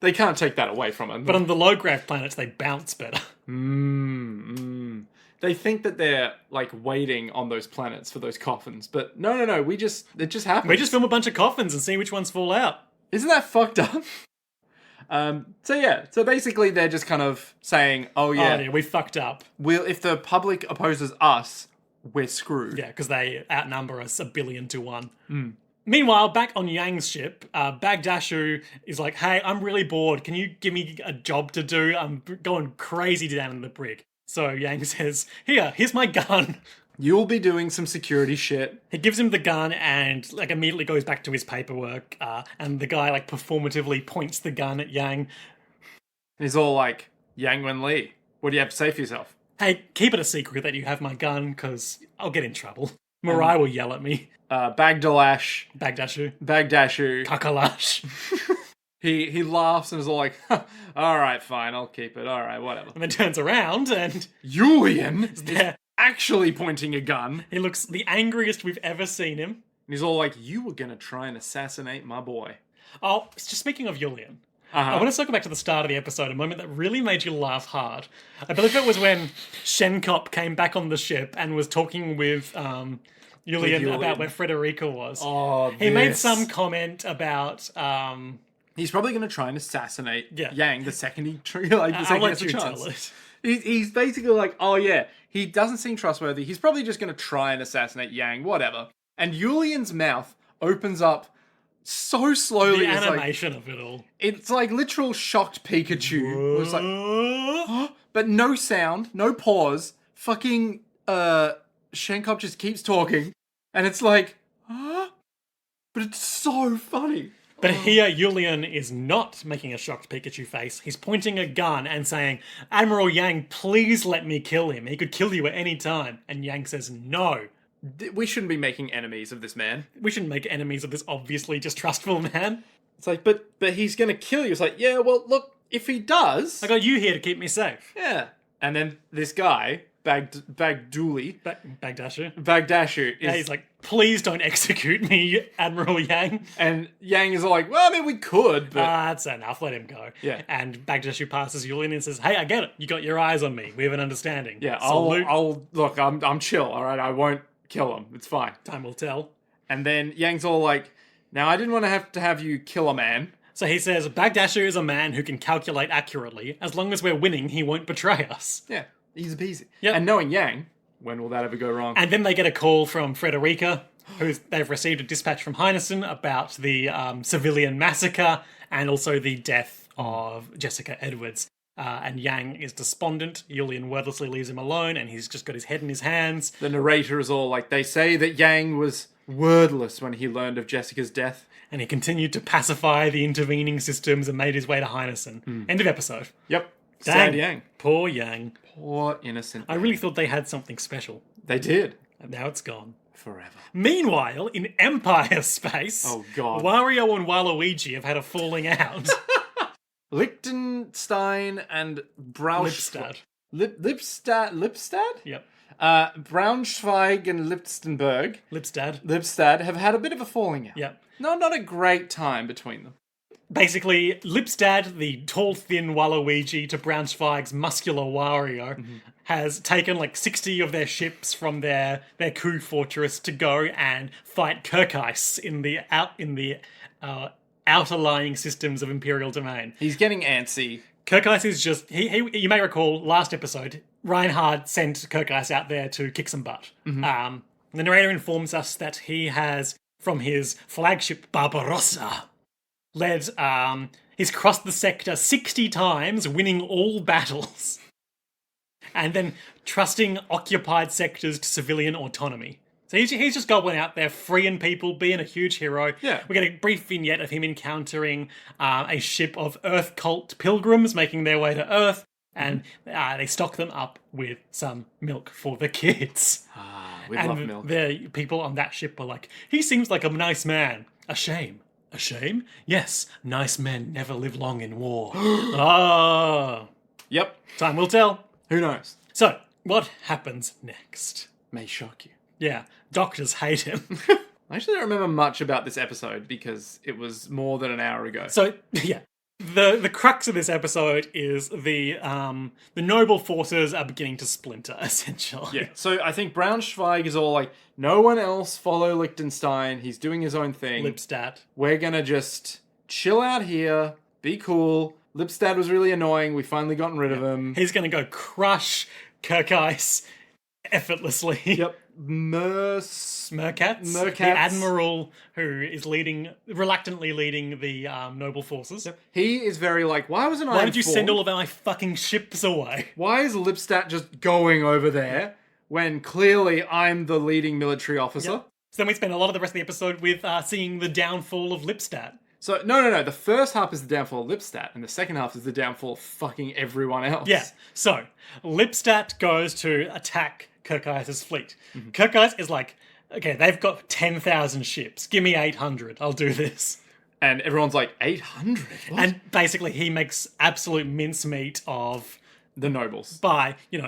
They can't take that away from them. But on the low grav planets, they bounce better. They think that they're, like, waiting on those planets for those coffins. But no, it just happens. We just film a bunch of coffins and see which ones fall out. Isn't that fucked up? So basically they're just kind of saying, oh yeah, we fucked up. If the public opposes us, we're screwed. Yeah, because they outnumber us 1 billion to 1. Meanwhile, back on Yang's ship, Bagdashu is like, "Hey, I'm really bored. Can you give me a job to do? I'm going crazy down in the brig." So Yang says, here's my gun. You'll be doing some security shit. He gives him the gun and like immediately goes back to his paperwork. And the guy like performatively points the gun at Yang. He's all like, "Yang Wen Li, what do you have to say for yourself?" "Hey, keep it a secret that you have my gun, because I'll get in trouble. Mirai will yell at me." Bagdashu. Kakalash. He laughs and is all like, "All right, fine, I'll keep it. All right, whatever." And then turns around and Julian is there. actually pointing a gun. He looks the angriest we've ever seen him. And he's all like, "You were gonna try and assassinate my boy." Oh, just speaking of Julian, I want to circle back to the start of the episode, a moment that really made you laugh hard. I believe it was when Shenkop came back on the ship and was talking with Julian about where Frederica was. Oh, he made some comment about... he's probably going to try and assassinate Yeah. Yang the second he I'll let you chance. tell it. He's basically like, oh yeah, he doesn't seem trustworthy. He's probably just going to try and assassinate Yang, whatever. And Julian's mouth opens up so slowly. The animation of it all. It's like literal shocked Pikachu. It's like, but no sound, no pause. Fucking Shenkop just keeps talking, and it's like, but it's so funny. But here, Julian is not making a shocked Pikachu face. He's pointing a gun and saying, Admiral Yang, please let me kill him. He could kill you at any time. And Yang says, no. We shouldn't be making enemies of this man. We shouldn't make enemies of this obviously distrustful man. It's like, but he's gonna kill you. It's like, yeah, well, look, if he does... I got you here to keep me safe. Yeah. And then this guy, Bagdashu, Yeah, he's like, please don't execute me, Admiral Yang. and Yang is like, well, I mean, we could, but... That's enough, let him go. Yeah. And Bagdashu passes Julian and says, hey, I get it. You got your eyes on me. We have an understanding. yeah, Salute. I'll look, I'm chill, alright? I won't kill him. It's fine. Time will tell. And then Yang's all like, now I didn't want to have you kill a man. So he says, Bagdashu is a man who can calculate accurately. As long as we're winning, he won't betray us. Yeah, easy peasy. Yep. And knowing Yang, when will that ever go wrong? And then they get a call from Frederica, they've received a dispatch from Heinesen about the civilian massacre and also the death of Jessica Edwards. And Yang is despondent. Julian wordlessly leaves him alone, and he's just got his head in his hands. The narrator is all like, they say that Yang was wordless when he learned of Jessica's death. And he continued to pacify the intervening systems and made his way to Heinesen. End of episode. Yep. Dang. Sad Yang. Poor Yang. Poor innocent. I really thought they had something special. They did. And now it's gone. Forever. Meanwhile, in Empire space, Oh, God. Wario and Waluigi have had a falling out. Liechtenstein and Lipstadt. Lipstadt? Yep. Braunschweig and Lipstadt have had a bit of a falling out. Yep. No, not a great time between them. Basically, Lipstadt, the tall, thin Waluigi, to Braunschweig's muscular Wario, has taken like 60 of their ships from their coup fortress to go and fight Kirkis in the outer lying systems of Imperial Domain. He's getting antsy. Kirkis is just... you may recall, last episode, Reinhard sent Kirkis out there to kick some butt. The narrator informs us that he has, from his flagship Barbarossa, he's crossed the sector 60 times, winning all battles. And then trusting occupied sectors to civilian autonomy. So he's just going out there freeing people, being a huge hero. Yeah. We get a brief vignette of him encountering a ship of Earth cult pilgrims making their way to Earth, and they stock them up with some milk for the kids. We and love milk. the people on that ship were like, he seems like a nice man. A shame. A shame? Yes, nice men never live long in war. Yep. Time will tell. Who knows? So, what happens next? May shock you. Yeah, doctors hate him. I actually don't remember much about this episode because it was more than an hour ago. So, yeah. The crux of this episode is the noble forces are beginning to splinter, essentially. Yeah, so I think Braunschweig is all like, no one else follow Liechtenstein, he's doing his own thing. Lipstadt. We're gonna just chill out here, be cool. Lipstadt was really annoying, we finally gotten rid of him. He's going to go crush Kirkis effortlessly. Yep. Merkatz, the admiral who is reluctantly leading the noble forces. Yep. He is very like, why wasn't I Why did you informed? send all of my fucking ships away? Why is Lipstadt just going over there when clearly I'm the leading military officer? Yep. So then we spend a lot of the rest of the episode with seeing the downfall of Lipstadt. So, no. The first half is the downfall of Lipstadt, and the second half is the downfall of fucking everyone else. Yeah. So, Lipstadt goes to attack Kirkis' fleet. Kirkis is like, okay, they've got 10,000 ships. Give me 800. I'll do this. And everyone's like, 800? What? And basically, he makes absolute mincemeat of The nobles. He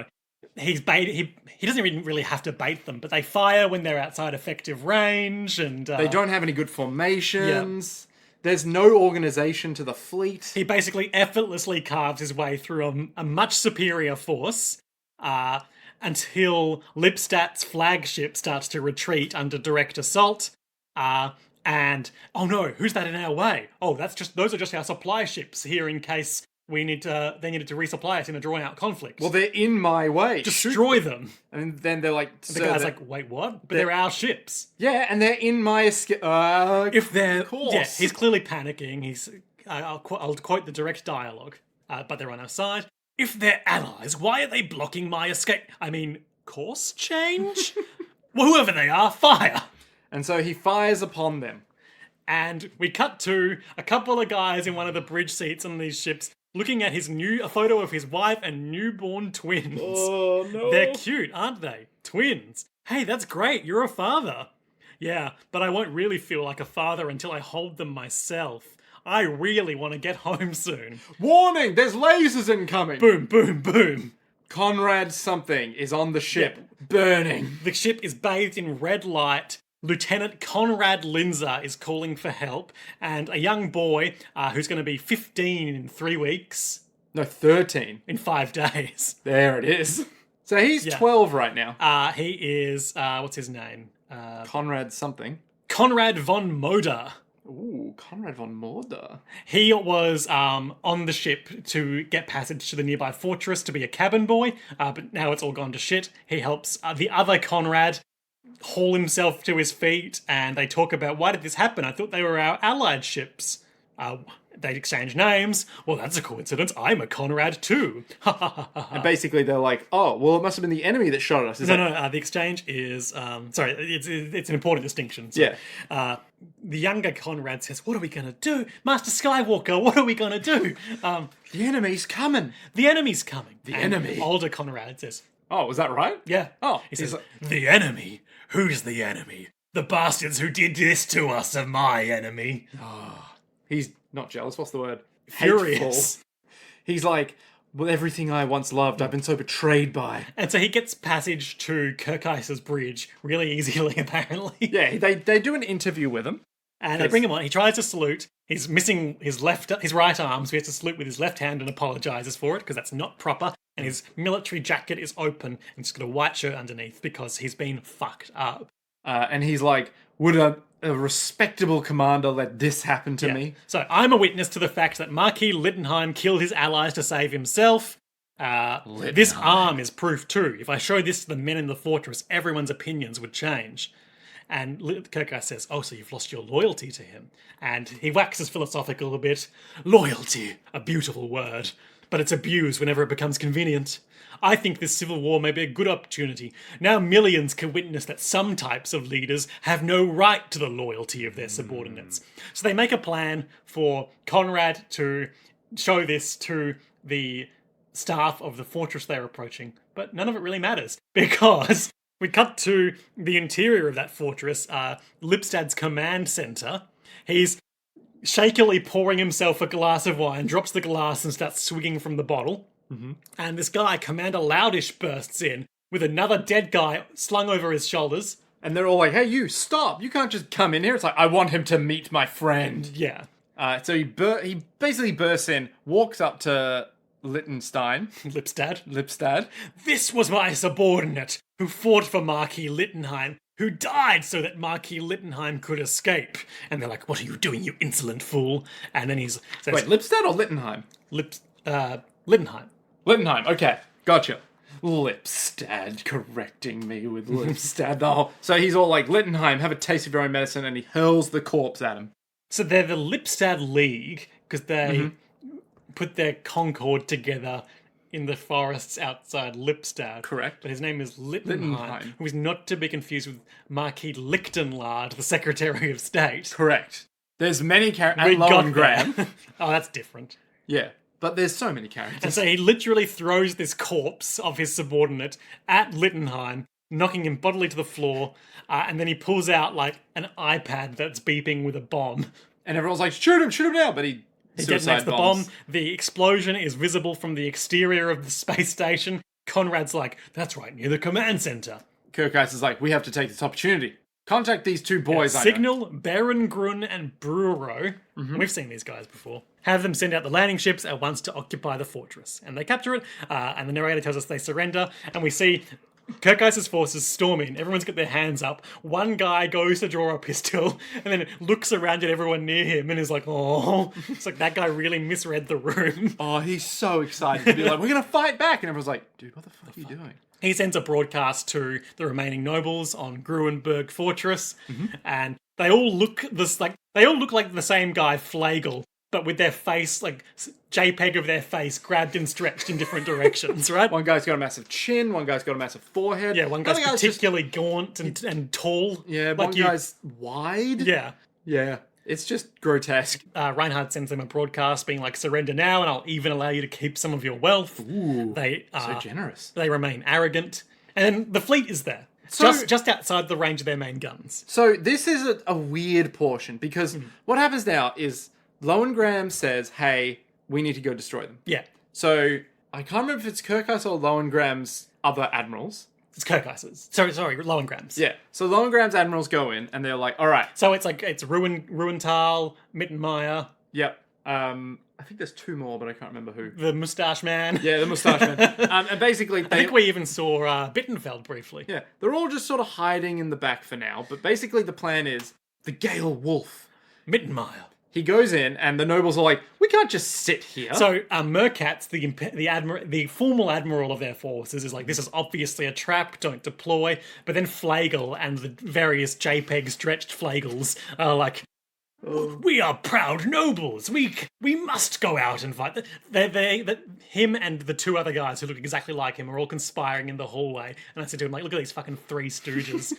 doesn't even really have to bait them, but they fire when they're outside effective range, and They don't have any good formations. There's no organization to the fleet. He basically effortlessly carves his way through a much superior force until Lipstat's flagship starts to retreat under direct assault. And oh no, who's that in our way? Oh, those are just our supply ships here in case they needed to resupply us in a drawn-out conflict. Well, they're in my way. Destroy them. And then they're like... The guy's like, wait, what? But they're our ships. Yeah, and they're in my escape... If they're... Of course. Yeah, he's clearly panicking. I'll quote the direct dialogue, but they're on our side. If they're allies, why are they blocking my escape? I mean, course change? Well, whoever they are, fire! And so he fires upon them. And we cut to a couple of guys in one of the bridge seats on these ships looking at a photo of his wife and newborn twins. Oh, no. They're cute, aren't they? Twins. Hey, that's great. You're a father. Yeah, but I won't really feel like a father until I hold them myself. I really want to get home soon. Warning! There's lasers incoming! Boom, boom, boom. Conrad something is on the ship, burning. The ship is bathed in red light. Lieutenant Conrad Linzer is calling for help, and a young boy who's going to be 15 in 3 weeks. No, 13. In 5 days. There it is. So he's 12 right now. He is, what's his name? Conrad something. Conrad von Moder. Ooh, Conrad von Moder. He was on the ship to get passage to the nearby fortress to be a cabin boy, but now it's all gone to shit. He helps the other Conrad haul himself to his feet, and they talk about, why did this happen? I thought they were our allied ships. They'd exchange names. Well, that's a coincidence. I'm a Conrad too. And basically they're like, oh, well, it must have been the enemy that shot us. No, the exchange is... sorry, it's an important distinction. So, yeah. The younger Conrad says, what are we going to do? Master Skywalker, what are we going to do? The enemy's coming. The enemy's coming. The enemy. Older Conrad says... Oh, was that right? Yeah. Oh. He says, the enemy? Who's the enemy? The bastards who did this to us are my enemy. Oh, he's not jealous. What's the word? Furious. Hateful. He's like, well, everything I once loved, I've been so betrayed by. And so he gets passage to Kirkeiser's bridge really easily, apparently. Yeah, they do an interview with him. And they bring him on. He tries to salute. He's missing his right arm, so he has to salute with his left hand and apologizes for it, because that's not proper. And his military jacket is open, and he's got a white shirt underneath because he's been fucked up. And he's like, would a respectable commander let this happen to me? So I'm a witness to the fact that Marquis Littenheim killed his allies to save himself. This arm is proof too. If I show this to the men in the fortress, everyone's opinions would change. And Kirkai says, oh, so you've lost your loyalty to him. And he waxes philosophical a bit. Loyalty, a beautiful word, but it's abused whenever it becomes convenient. I think this civil war may be a good opportunity. Now millions can witness that some types of leaders have no right to the loyalty of their subordinates. So they make a plan for Conrad to show this to the staff of the fortress they're approaching. But none of it really matters, because we cut to the interior of that fortress, Lipstad's command center. He's shakily pouring himself a glass of wine, drops the glass and starts swigging from the bottle. Mm-hmm. And this guy, Commander Loudish, bursts in with another dead guy slung over his shoulders. And they're all like, hey, you, stop. You can't just come in here. It's like, I want him to meet my friend. Yeah. So he basically bursts in, walks up to Lipstad. This was my subordinate who fought for Marquis Littenheim, who died so that Marquis Littenheim could escape. And they're like, what are you doing, you insolent fool? And then he's... says, wait, Lipstad or Littenheim? Littenheim. Littenheim, okay. Gotcha. Lipstad correcting me with Lipstad. Oh, so he's all like, Littenheim, have a taste of your own medicine, and he hurls the corpse at him. So they're the Lipstad League, because they put their concord together in the forests outside Lipstad. Correct. But his name is Littenheim, who is not to be confused with Marquis Lichtenlard, the Secretary of State. Correct. There's many characters. And Lohengrin. Oh, that's different. Yeah. But there's so many characters. And so he literally throws this corpse of his subordinate at Littenheim, knocking him bodily to the floor, and then he pulls out, like, an iPad that's beeping with a bomb. And everyone's like, shoot him now! But he detonates the bomb. The explosion is visible from the exterior of the space station. Conrad's like, that's right near the command center. Kirkis is like, we have to take this opportunity. Contact these two boys. I know. Signal, Berengrun, and Bruro. We've seen these guys before. Have them send out the landing ships at once to occupy the fortress. And they capture it, and the narrator tells us they surrender, and we see Kirkeiser's forces storm in. Everyone's got their hands up. One guy goes to draw a pistol, and then looks around at everyone near him and is like, oh. It's like that guy really misread the room. Oh, he's so excited to be like, we're going to fight back. And everyone's like, dude, what the fuck are you doing? He sends a broadcast to the remaining nobles on Gruenberg Fortress, and they all look like the same guy, Flagel, but with their face, like JPEG of their face, grabbed and stretched in different directions, right? One guy's got a massive chin, one guy's got a massive forehead. Yeah, one guy's Another particularly gaunt and tall. Yeah, one guy's wide. Yeah. Yeah, it's just grotesque. Reinhardt sends them a broadcast being like, surrender now and I'll even allow you to keep some of your wealth. Ooh, they so generous. They remain arrogant. And then the fleet is there. So, just outside the range of their main guns. So this is a weird portion because what happens now is Lowengram says, hey, we need to go destroy them. Yeah. So I can't remember if it's Kirkeiser or Lowengram's other admirals. It's Kirkeiser's. Sorry, Lowengram's. Yeah. So Lowengram's admirals go in and they're like, all right. So it's Ruental, Mittenmeyer. Yep. I think there's two more, but I can't remember who. The Moustache Man. Yeah, the Moustache Man. And basically, I think we even saw Bittenfeld briefly. Yeah, they're all just sort of hiding in the back for now. But basically, the plan is the Gale Wolf. Mittenmeyer. He goes in, and the nobles are like, "We can't just sit here." So Merkatz, the formal admiral of their forces, is like, "This is obviously a trap. Don't deploy." But then Flagel and the various JPEG stretched Flagels are like, "We are proud nobles. We must go out and fight." Him and the two other guys who look exactly like him are all conspiring in the hallway. And I said to him, like, "Look at these fucking three stooges."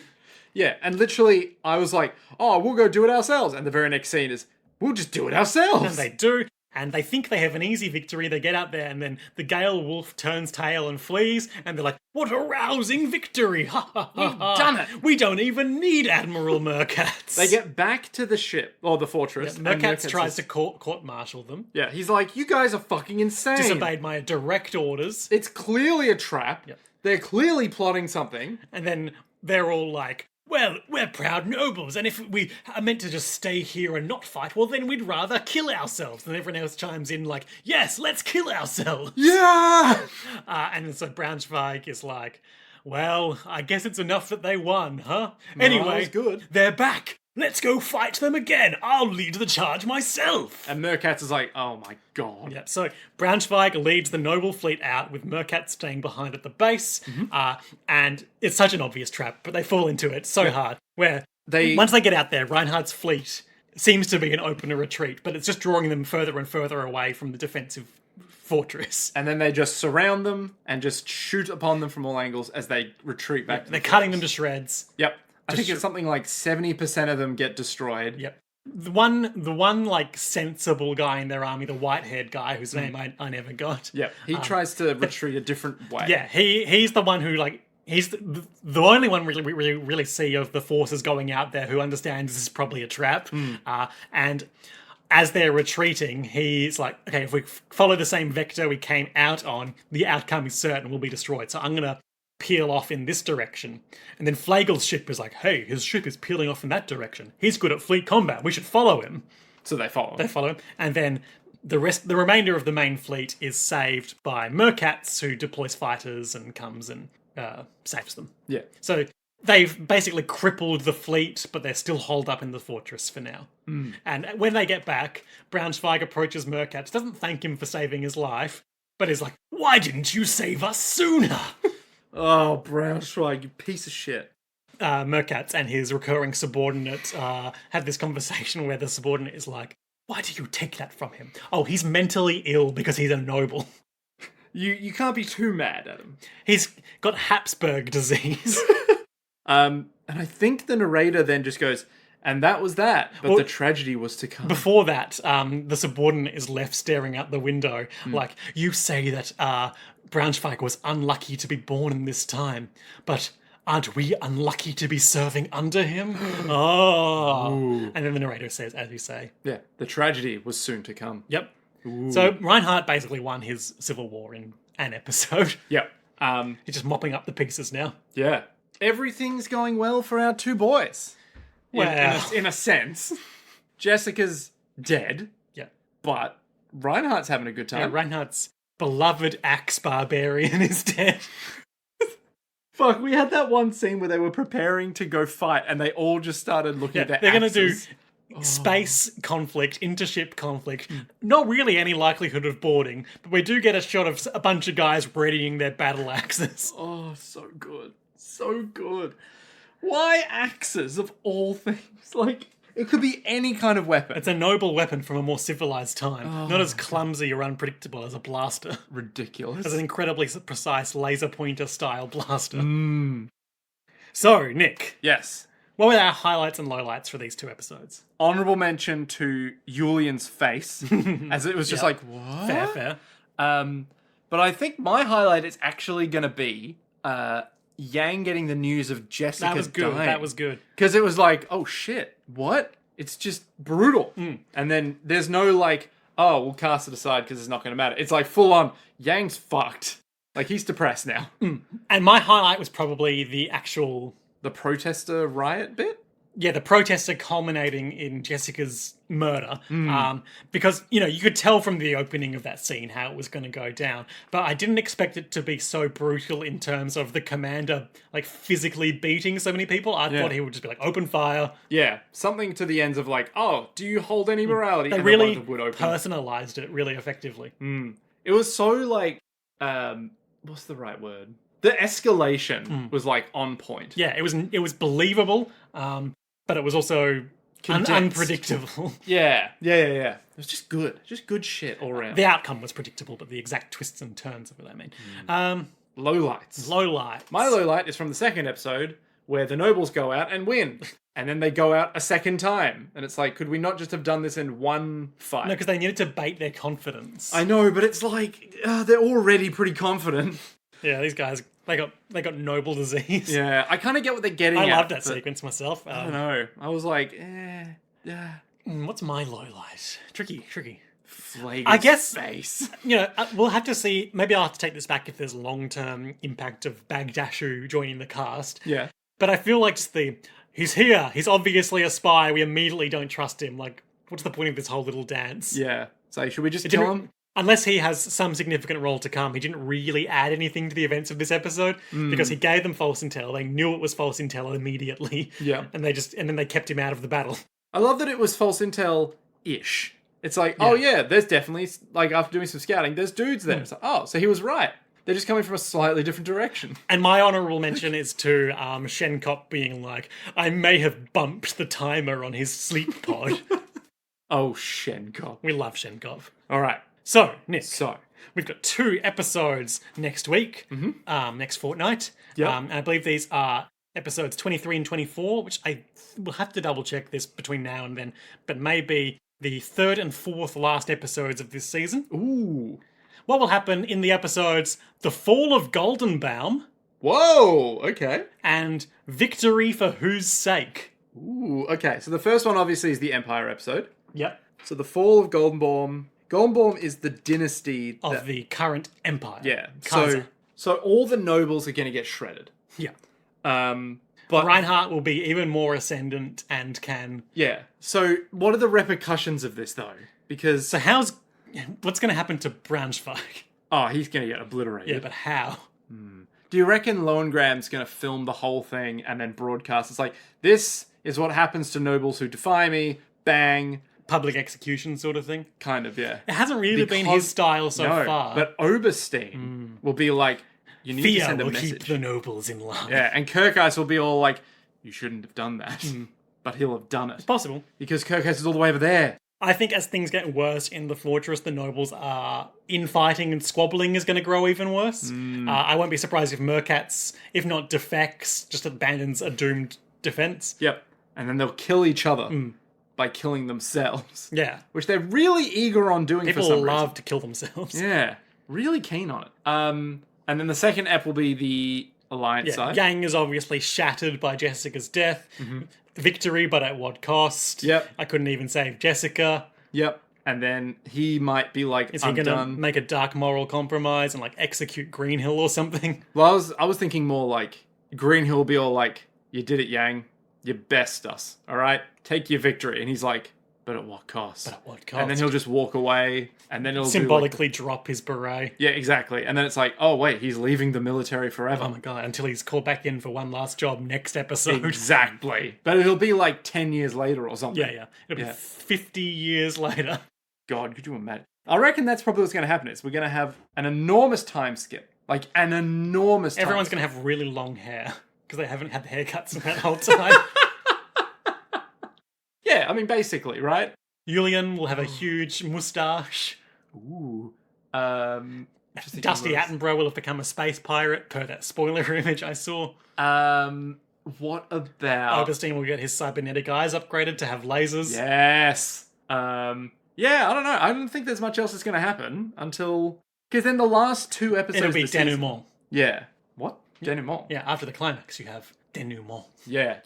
Yeah, and literally, I was like, "Oh, we'll go do it ourselves." And the very next scene is, we'll just do it ourselves. And they do. And they think they have an easy victory. They get out there, and then the Gale Wolf turns tail and flees. And they're like, "What a rousing victory! Ha ha ha! We've done it. We don't even need Admiral Merkatz." They get back to the ship, or the fortress. Yeah, Merkatz tries to court-martial them. Yeah, he's like, "You guys are fucking insane. Disobeyed my direct orders. It's clearly a trap. Yep. They're clearly plotting something." And then they're all like, "Well, we're proud nobles, and if we are meant to just stay here and not fight, well, then we'd rather kill ourselves." And everyone else chimes in like, "Yes, let's kill ourselves." Yeah! And so Braunschweig is like, "Well, I guess it's enough that they won, huh? Anyway, good. They're back. Let's go fight them again. I'll lead the charge myself." And Merkatz is like, "Oh my god." Yeah, so Braunschweig leads the noble fleet out with Merkatz staying behind at the base. And it's such an obvious trap, but they fall into it so hard. Where once they get out there, Reinhardt's fleet seems to be an opener retreat, but it's just drawing them further and further away from the defensive fortress. And then they just surround them and just shoot upon them from all angles as they retreat back to the They're cutting them to shreds. Yep. I think it's something like 70% of them get destroyed. Yep. The one like sensible guy in their army, the white-haired guy whose name I never got. Yep. He tries to retreat a different way. Yeah, he's the one who like he's the only one we really see of the forces going out there who understands this is probably a trap. And as they're retreating, he's like, "Okay, if we follow the same vector we came out on, the outcome is certain, we'll be destroyed. So I'm gonna peel off in this direction." And then Flagel's ship is like, "Hey, his ship is peeling off in that direction. He's good at fleet combat. We should follow him." So they follow him. They follow him. And then the remainder of the main fleet is saved by Merkatz, who deploys fighters and comes and saves them. Yeah. So they've basically crippled the fleet, but they're still holed up in the fortress for now. And when they get back, Braunschweig approaches Merkatz, doesn't thank him for saving his life, but is like, "Why didn't you save us sooner?" Oh, Braunschweig, you piece of shit. Merkatz and his recurring subordinate have this conversation where the subordinate is like, "Why do you take that from him? Oh, he's mentally ill because he's a noble." You can't be too mad at him. He's got Habsburg disease. And I think the narrator then just goes, "And that was that, but the tragedy was to come." Before that, the subordinate is left staring out the window like, "You say that Braunschweig was unlucky to be born in this time, but aren't we unlucky to be serving under him?" Oh. And then the narrator says, as you say. Yeah, the tragedy was soon to come. Yep. So Reinhardt basically won his civil war in an episode. Yep. He's just mopping up the pieces now. Yeah. Everything's going well for our two boys. in a sense. Jessica's dead, Yeah. but Reinhardt's having a good Yeah, time. Reinhardt's beloved axe barbarian is dead. Fuck, we had that one scene where they were preparing to go fight and they all just started looking at their They're going to do axes. space conflict, intership conflict. Not really any likelihood of boarding, but we do get a shot of a bunch of guys readying their battle axes. Oh, so good. So good. Why axes of all things? Like, it could be any kind of weapon. It's a noble weapon from a more civilized time. Not as clumsy or unpredictable as a blaster. Ridiculous. It's an incredibly precise laser pointer style blaster. So, Nick, Yes. what were our highlights and lowlights for these 2 episodes? Honourable mention to Julian's face, as it was just like, what? Fair. But I think my highlight is actually going to be Yang getting the news of Jessica That was good. dying. That was good. Because it was like, oh shit, what? It's just brutal. And then there's no like, oh, we'll cast it aside because it's not going to matter. It's like full on, Yang's fucked. Like, he's depressed now. And my highlight was probably the actual... The protester riot bit? Yeah, the protester culminating in Jessica's murder. Because, you could tell from the opening of that scene how it was going to go down. But I didn't expect it to be so brutal in terms of the commander, like, physically beating so many people. I thought he would just be like, open fire. Yeah, something to the ends of like, oh, do you hold any morality? They And really the wood open. personalized it really effectively. It was so like, what's the right word? The escalation was like on point. Yeah, it was believable, but it was also unpredictable. Yeah. It was just good. Just good shit all around. The outcome was predictable, but the exact twists and turns of it, I mean. Lowlights. Lowlights. My lowlight is from the second episode where the nobles go out and win. And then they go out a second time. And it's like, could we not just have done this in one fight? No, because they needed to bait their confidence. I know, but it's like, they're already pretty confident. Yeah, these guys, they got noble disease. Yeah, I kind of get what they're getting at. I loved that but sequence myself. I don't know. I was like, yeah. What's my low light? Tricky. I guess- face. We'll have to see. Maybe I'll have to take this back if there's long-term impact of Bagdashu joining the cast. Yeah. But I feel like just he's here. He's obviously a spy. We immediately don't trust him. Like, what's the point of this whole little dance? Yeah. So should we just Didn't- kill him? Unless he has some significant role to come, he didn't really add anything to the events of this episode because he gave them false intel. They knew it was false intel immediately. Yeah. And then they kept him out of the battle. I love that it was false intel-ish. It's like, oh yeah, there's definitely, like after doing some scouting, there's dudes there. It's like, oh, so he was right. They're just coming from a slightly different direction. And my honourable mention is to Shenkop being like, I may have bumped the timer on his sleep pod. Oh, Shenkop. We love Shenkop. All right. So, Nick, So, we've got 2 episodes next week, next fortnight. Yep. And I believe these are episodes 23 and 24, which I will have to double check this between now and then, but maybe the 3rd and 4th last episodes of this season. ooh. What will happen in the episodes The Fall of Goldenbaum Whoa, okay. and Victory for Whose Sake? Ooh, okay. So the first one obviously is the Empire episode. Yep. So the fall of Goldenbaum. Goldenbaum is the dynasty Of the current empire. yeah. Kaiser. So all the nobles are going to get shredded. Yeah. But Reinhardt will be even more ascendant and can... yeah. So what are the repercussions of this though? Because So what's going to happen to Braunschweig? oh, he's going to get obliterated. Yeah, but how? Do you reckon Lohengram's going to film the whole thing and then broadcast? It's like, this is what happens to nobles who defy me. Bang. Public execution sort of thing? Kind of, yeah. It hasn't really been his style so far. But Oberstein will be like, you need to Fear send a will message. keep the nobles in line. Yeah, and Kirkheis will be all like, you shouldn't have done that. But he'll have done it. Possible. Because Kirkheis is all the way over there. I think as things get worse in the fortress, the nobles are infighting and squabbling is going to grow even worse. I won't be surprised if Merkatz, if not defects, just abandons a doomed defense. Yep. And then they'll kill each other by killing themselves. Yeah. Which they're really eager on doing People for some love reason. to kill themselves. Yeah. Really keen on it. And then the second ep will be the Alliance side. Yang is obviously shattered by Jessica's death. Victory, but at what cost? Yep. I couldn't even save Jessica. Yep. And then he might be like, Is he I'm going to done. make a dark moral compromise and like execute Greenhill or something? Well, I was thinking more like Greenhill will be all like, you did it, Yang. you best us, all right? Take your victory. And he's like, but at what cost? But at what cost? And then he'll just walk away, and then he'll symbolically drop his beret. Yeah, exactly. And then it's like, oh wait, he's leaving the military forever. Oh my god, until he's called back in for one last job next episode. Exactly. But it'll be like 10 years later or something. Yeah. It'll be 50 years later. God, could you imagine? I reckon that's probably what's going to happen is we're going to have an enormous time skip. Like, an enormous time Everyone's skip. going to have really long hair, because they haven't had haircuts that whole time. Yeah, I mean, basically, right? Julian will have a huge moustache. Ooh. Dusty Attenborough will have become a space pirate, per that spoiler image I saw. What about... Augustine will get his cybernetic eyes upgraded to have lasers. Yes. Yeah, I don't know. I don't think there's much else that's going to happen until... Because then the last 2 episodes... It'll be of the season- denouement. Yeah. What? Denouement? Yeah, after the climax, you have denouement. Yeah.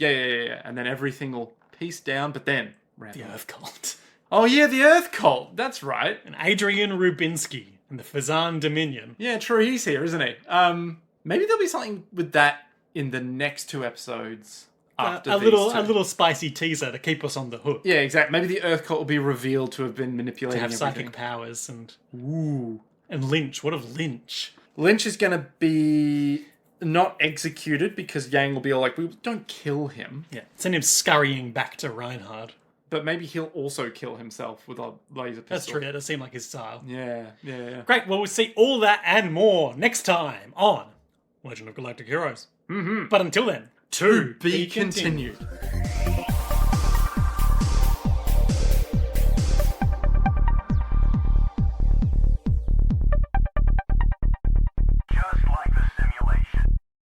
And then everything will piece down, but then... The Earth Cult. Oh, yeah, the Earth Cult. That's right. And Adrian Rubinsky and the Fazan Dominion. Yeah, true. He's here, isn't he? Maybe there'll be something with that in the next 2 episodes after a these little spicy teaser to keep us on the hook. Yeah, exactly. Maybe the Earth Cult will be revealed to have been manipulating To have everything. psychic powers and... Ooh. And Lynch. What of Lynch? Lynch is going to be not executed because Yang will be all like, we don't kill him. Yeah. Send him scurrying back to Reinhard. But maybe he'll also kill himself with a laser pistol. That's true. That does seem like his style. Yeah. Great. Well, we'll see all that and more next time on Legend of Galactic Heroes. Mm-hmm. But until then, To be continued.